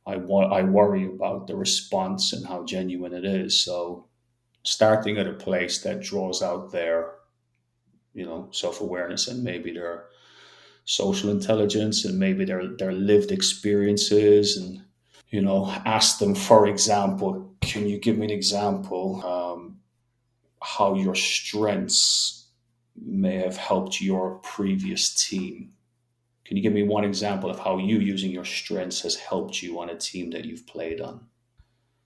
I worry about the response and how genuine it is. So starting at a place that draws out their, self-awareness and maybe their social intelligence and maybe their lived experiences, and ask them, for example, can you give me an example how your strengths may have helped your previous team? Can you give me one example of how you using your strengths has helped you on a team that you've played on?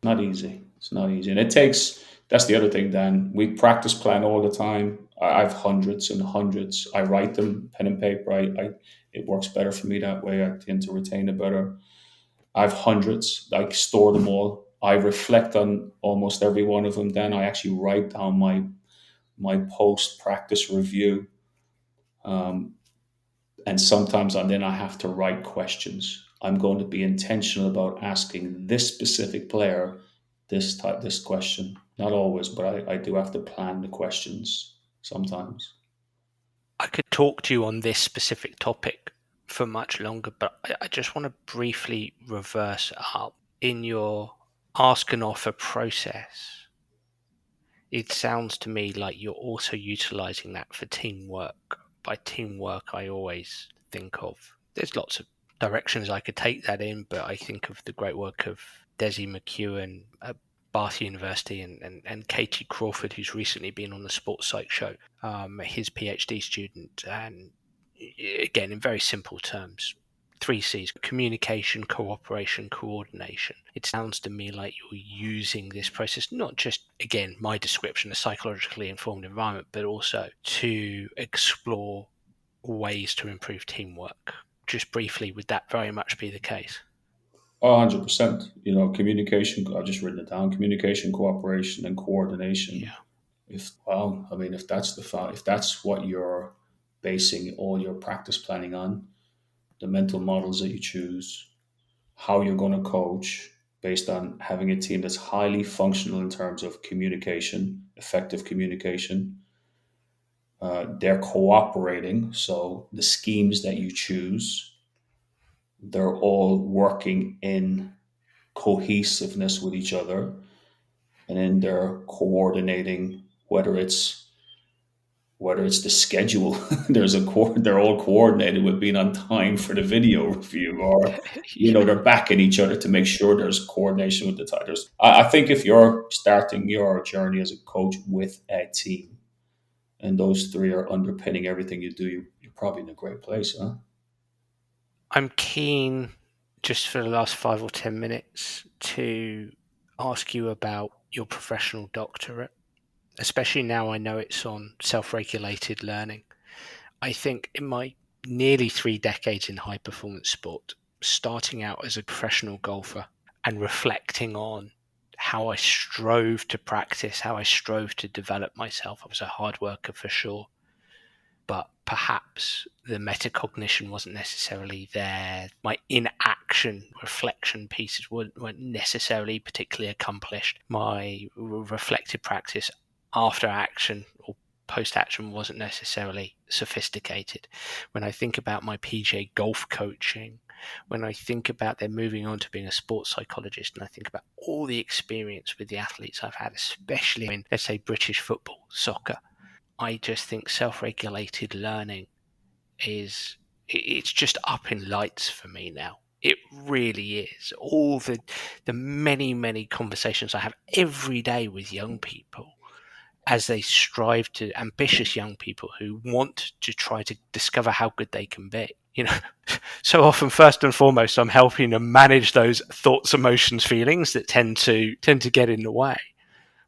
Not easy. It's not easy. And it takes, that's the other thing, Dan. We practice plan all the time. I've hundreds and hundreds. I write them pen and paper. It works better for me that way. I tend to retain it better. I've hundreds. I store them all. I reflect on almost every one of them. Then I actually write down my post practice review, um, and sometimes then I have to write questions. I'm going to be intentional about asking this specific player this question. Not always, but I do have to plan the questions sometimes. I could talk to you on this specific topic for much longer, but I just want to briefly reverse up in your ask and offer process. It sounds to me like you're also utilizing that for teamwork. By teamwork, I always think of there's lots of directions I could take that in, but I think of the great work of Desi McEwen at Bath University and Katie Crawford, who's recently been on the Sports Psych show, his PhD student. And again, in very simple terms, three C's: communication, cooperation, coordination. It sounds to me like you're using this process, not just, again, my description, a psychologically informed environment, but also to explore ways to improve teamwork. Just briefly, would that very much be the case? 100%. Communication. I've just written it down. Communication, cooperation, and coordination. Yeah. If if that's what you're basing all your practice planning on, the mental models that you choose, how you're going to coach based on having a team that's highly functional in terms of communication, effective communication. They're cooperating, so the schemes that you choose, they're all working in cohesiveness with each other, and then they're coordinating, whether it's the schedule. They're all coordinated with being on time for the video review, or Yeah. they're backing each other to make sure there's coordination with the titles. I think if you're starting your journey as a coach with a team, and those three are underpinning everything you do, you're probably in a great place, huh? I'm keen, just for the last 5 or 10 minutes, to ask you about your professional doctorate, especially now I know it's on self-regulated learning. I think in my nearly 3 decades in high performance sport, starting out as a professional golfer and reflecting on how I strove to practice, how I strove to develop myself. I was a hard worker for sure, but perhaps the metacognition wasn't necessarily there. My inaction reflection pieces weren't necessarily particularly accomplished. My reflective practice after action or post action wasn't necessarily sophisticated. When I think about my PJ golf coaching, when I think about them moving on to being a sports psychologist, and I think about all the experience with the athletes I've had, especially in, let's say, British football, soccer, I just think self-regulated learning it's just up in lights for me now. It really is. All the many conversations I have every day with young people as they strive to ambitious young people who want to try to discover how good they can be. So often, first and foremost, I'm helping them manage those thoughts, emotions, feelings that tend to get in the way.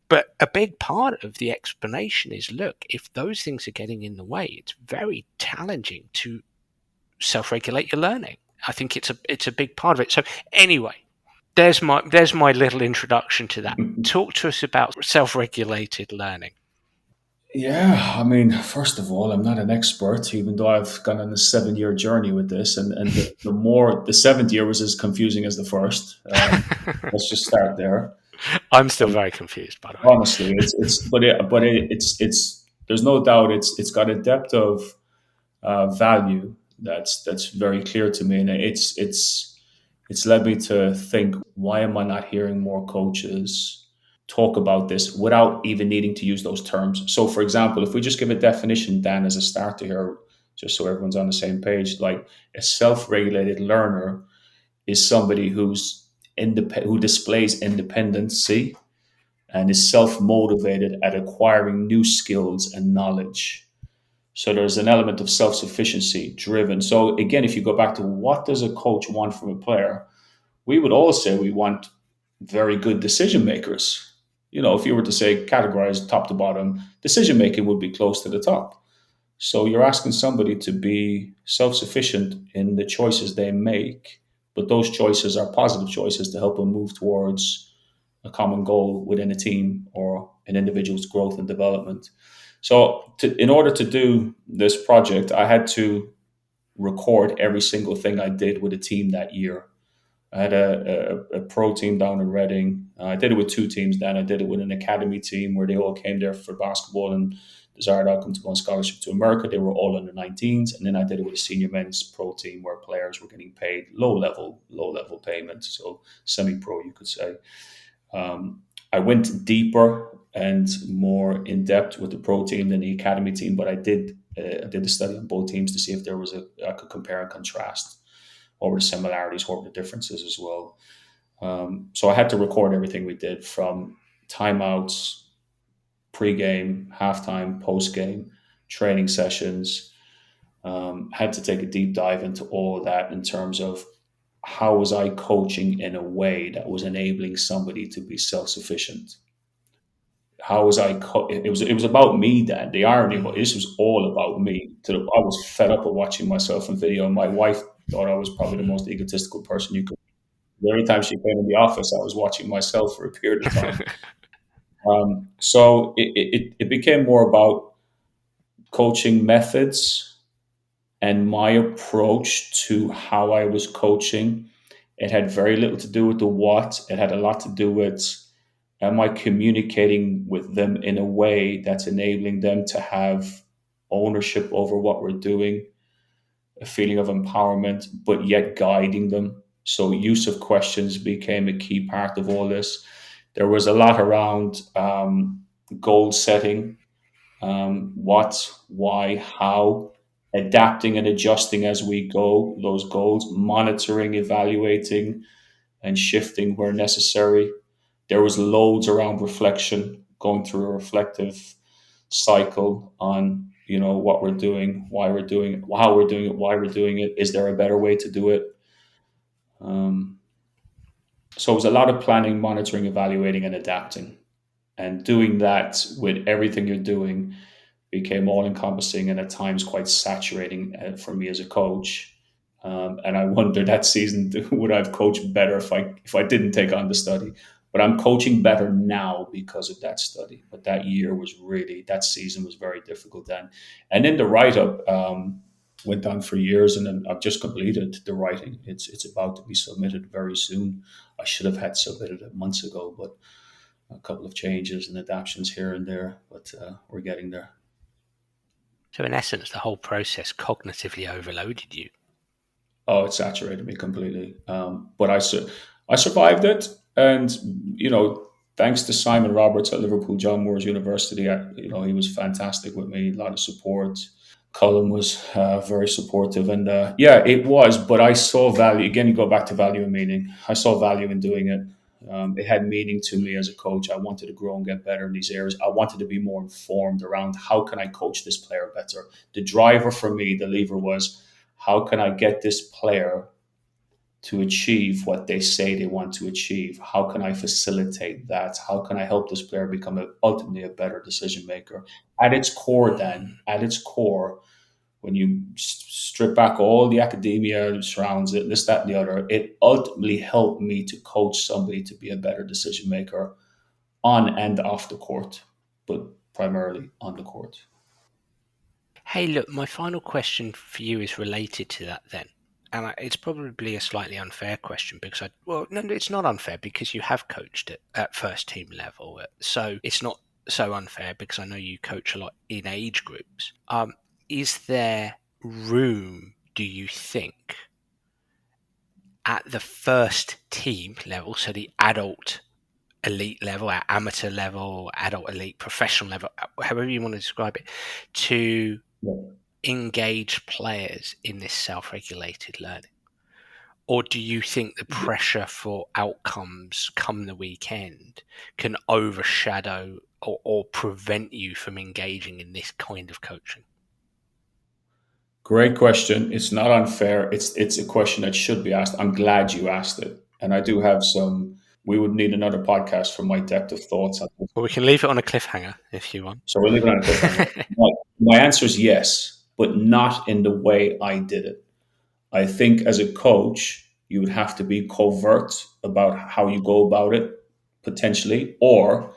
But a big part of the explanation is, look, if those things are getting in the way, it's very challenging to self-regulate your learning. I think it's a big part of it. So anyway, there's my little introduction to that. Talk to us about self-regulated learning. Yeah, I mean, first of all, I'm not an expert, even though I've gone on a 7-year journey with this, and the seventh year was as confusing as the first. Let's just start there. I'm still very confused, by the way. Honestly, it's there's no doubt it's got a depth of value that's very clear to me, and it's led me to think, why am I not hearing more coaches talk about this without even needing to use those terms? So, for example, if we just give a definition, Dan, as a starter here, just so everyone's on the same page, like a self-regulated learner is somebody who displays independency and is self-motivated at acquiring new skills and knowledge. So there's an element of self-sufficiency driven. So again, if you go back to what does a coach want from a player, we would all say we want very good decision makers. If you were to say categorize top to bottom, decision making would be close to the top. So you're asking somebody to be self-sufficient in the choices they make, but those choices are positive choices to help them move towards a common goal within a team or an individual's growth and development. So, in order to do this project, I had to record every single thing I did with a team that year. I had a pro team down in Reading. I did it with two teams then. I did it with an academy team where they all came there for basketball and desired outcome to go on scholarship to America. They were all under 19s. And then I did it with a senior men's pro team where players were getting paid low level payments. So semi-pro, you could say. I went deeper and more in depth with the pro team than the academy team, but I did the study on both teams to see if I could compare and contrast what were the similarities, what were the differences as well. So I had to record everything we did, from timeouts, pre-game, halftime, post-game, training sessions. Had to take a deep dive into all of that in terms of how was I coaching in a way that was enabling somebody to be self-sufficient. How was it was about me, Dan. The irony was, Mm. this was all about me. I was fed up of watching myself in video, and my wife thought I was probably the most egotistical person you could. Every time she came in the office, I was watching myself for a period of time. So it became more about coaching methods and my approach to how I was coaching, It had very little to do with the what. It had a lot to do with, am I communicating with them in a way that's enabling them to have ownership over what we're doing, a feeling of empowerment, but yet guiding them. So use of questions became a key part of all this. There was a lot around goal setting, what, why, how, adapting and adjusting as we go, those goals, monitoring, evaluating, and shifting where necessary. There was loads around reflection, going through a reflective cycle on, what we're doing, why we're doing it, how we're doing it, why we're doing it. Is there a better way to do it? Um, so it was a lot of planning, monitoring, evaluating, and adapting. And doing that with everything you're doing became all encompassing and at times quite saturating for me as a coach. And I wonder that season, would I have coached better if I didn't take on the study? But I'm coaching better now because of that study. But that season was very difficult then. And then the write up went on for years, and then I've just completed the writing. It's about to be submitted very soon. I should have had submitted it months ago, but a couple of changes and adaptations here and there. But we're getting there. So in essence, the whole process cognitively overloaded you. Oh, it saturated me completely. But I survived it, and thanks to Simon Roberts at Liverpool John Moores University, he was fantastic with me. A lot of support. Colin was very supportive, and yeah, it was. But I saw value. Again, you go back to value and meaning. I saw value in doing it. It had meaning to me as a coach. I wanted to grow and get better in these areas. I wanted to be more informed around how can I coach this player better. The driver for me, the lever was, how can I get this player to achieve what they say they want to achieve? How can I facilitate that? How can I help this player become ultimately a better decision maker? At its core, when you strip back all the academia that surrounds it, this, that, and the other, it ultimately helped me to coach somebody to be a better decision maker on and off the court, but primarily on the court. Hey, look, my final question for you is related to that then. And it's probably a slightly unfair question because no, it's not unfair because you have coached at first team level. So it's not so unfair because I know you coach a lot in age groups. Is there room, do you think, at the first team level, so the adult elite level, at amateur level, adult elite, professional level, however you want to describe it, to engage players in this self-regulated learning? Or do you think the pressure for outcomes come the weekend can overshadow or prevent you from engaging in this kind of coaching? Great question. It's not unfair. It's a question that should be asked. I'm glad you asked it. And I do have some. We would need another podcast for my depth of thoughts on this. Well, we can leave it on a cliffhanger if you want. So we'll leave it on a cliffhanger. My answer is yes, but not in the way I did it. I think as a coach, you would have to be covert about how you go about it, potentially, or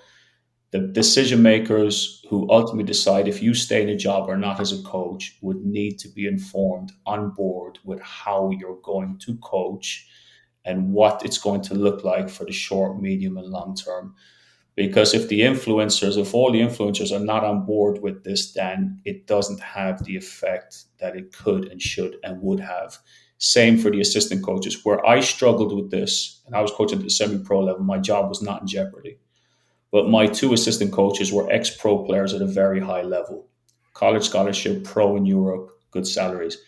the decision makers who ultimately decide if you stay in a job or not as a coach would need to be informed on board with how you're going to coach and what it's going to look like for the short, medium, and long term. Because if all the influencers are not on board with this, then it doesn't have the effect that it could and should and would have. Same for the assistant coaches. Where I struggled with this, and I was coaching at the semi-pro level, my job was not in jeopardy. But my two assistant coaches were ex-pro players at a very high level. College scholarship, pro in Europe, good salaries.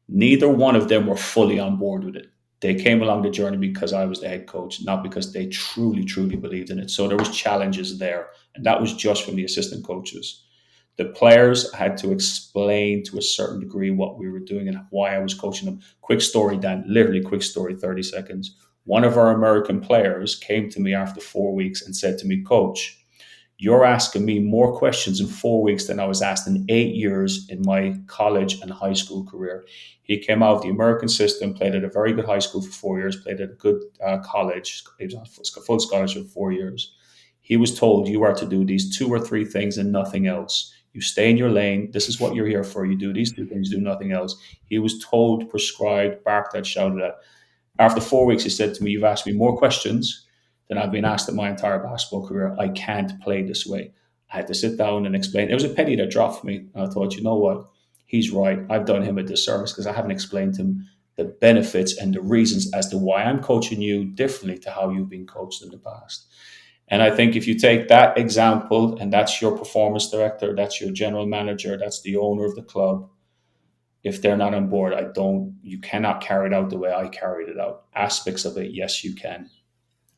Neither one of them were fully on board with it. They came along the journey because I was the head coach, not because they truly, truly believed in it. So there was challenges there. And that was just from the assistant coaches. The players had to explain to a certain degree what we were doing and why I was coaching them. Quick story, Dan, literally quick story, 30 seconds. One of our American players came to me after 4 weeks and said to me, Coach, you're asking me more questions in 4 weeks than I was asked in 8 years in my college and high school career. He came out of the American system, played at a very good high school for 4 years, played at a good college. He was on full scholarship for 4 years. He was told, you are to do these 2 or 3 things and nothing else. You stay in your lane. This is what you're here for. You do these 2 things, do nothing else. He was told, prescribed, barked at, shouted at. After 4 weeks, he said to me, "You've asked me more questions than I've been asked in my entire basketball career. I can't play this way." I had to sit down and explain. It was a penny that dropped for me. I thought, you know what? He's right. I've done him a disservice because I haven't explained to him the benefits and the reasons as to why I'm coaching you differently to how you've been coached in the past. And I think if you take that example, and that's your performance director, that's your general manager, that's the owner of the club, if they're not on board, you cannot carry it out the way I carried it out. Aspects of it, yes, you can.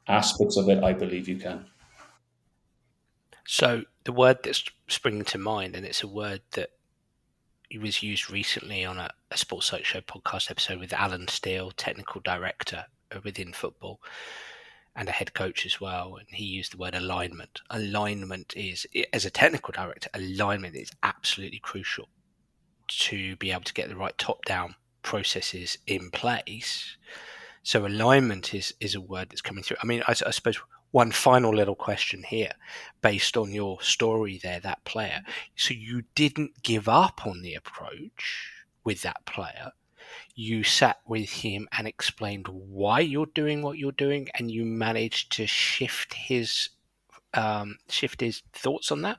Aspects of it, I believe you can. So the word that's springing to mind, and it's a word that was used recently on a Sports Psych Show podcast episode with Alan Steele, technical director within football and a head coach as well. And he used the word alignment. Alignment is, as a technical director, alignment is absolutely crucial to be able to get the right top-down processes in place. So alignment is a word that's coming through. I mean, I suppose one final little question here, based on your story there, that player. So you didn't give up on the approach with that player. You sat with him and explained why you're doing what you're doing, and you managed to shift his thoughts on that.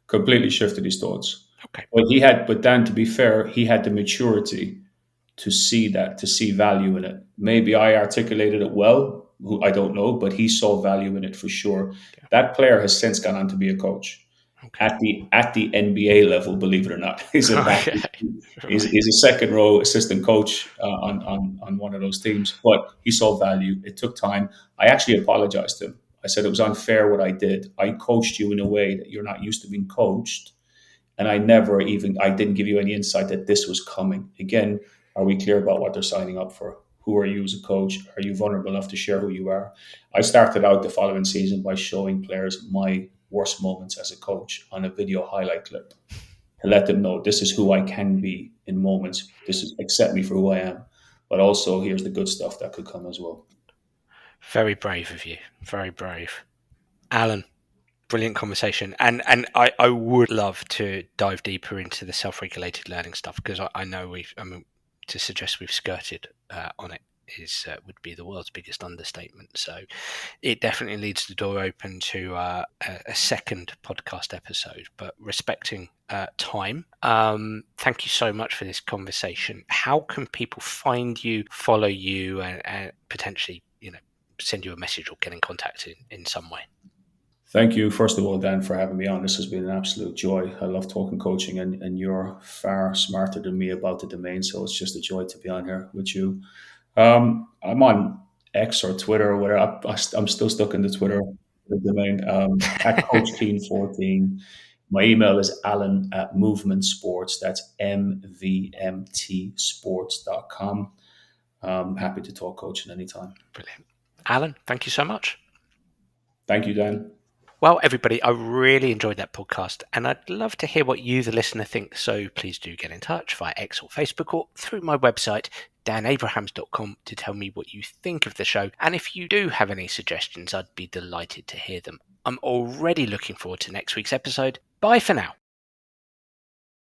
Completely shifted his thoughts. Okay. But Dan, to be fair, he had the maturity to see that, to see value in it. Maybe I articulated it well, I don't know, but he saw value in it for sure. Yeah. That player has since gone on to be a coach. Okay. At the NBA level, believe it or not. He's a second row assistant coach on one of those teams, but he saw value. It took time. I actually apologized to him. I said it was unfair what I did. I coached you in a way that you're not used to being coached, and I didn't give you any insight that this was coming. Again, are we clear about what they're signing up for? Who are you as a coach? Are you vulnerable enough to share who you are? I started out the following season by showing players my worst moments as a coach on a video highlight clip to let them know this is who I can be in moments. Accept me for who I am. But also here's the good stuff that could come as well. Very brave of you. Very brave. Alan, brilliant conversation. And I would love to dive deeper into the self-regulated learning stuff, because I know to suggest we've skirted on it would be the world's biggest understatement. So it definitely leaves the door open to a second podcast episode, but respecting time. Thank you so much for this conversation. How can people find you, follow you, and potentially, send you a message or get in contact in some way? Thank you, first of all, Dan, for having me on. This has been an absolute joy. I love talking coaching, and you're far smarter than me about the domain, so it's just a joy to be on here with you. I'm on X or Twitter or whatever. I'm still stuck in the Twitter domain, at Coach Keane 14. My email is alan@movement sports. That's mvmtsports.com. Happy to talk coaching anytime. Brilliant. Alan, thank you so much. Thank you, Dan. Well, everybody, I really enjoyed that podcast, and I'd love to hear what you, the listener, think. So please do get in touch via X or Facebook or through my website, danabrahams.com, to tell me what you think of the show. And if you do have any suggestions, I'd be delighted to hear them. I'm already looking forward to next week's episode. Bye for now.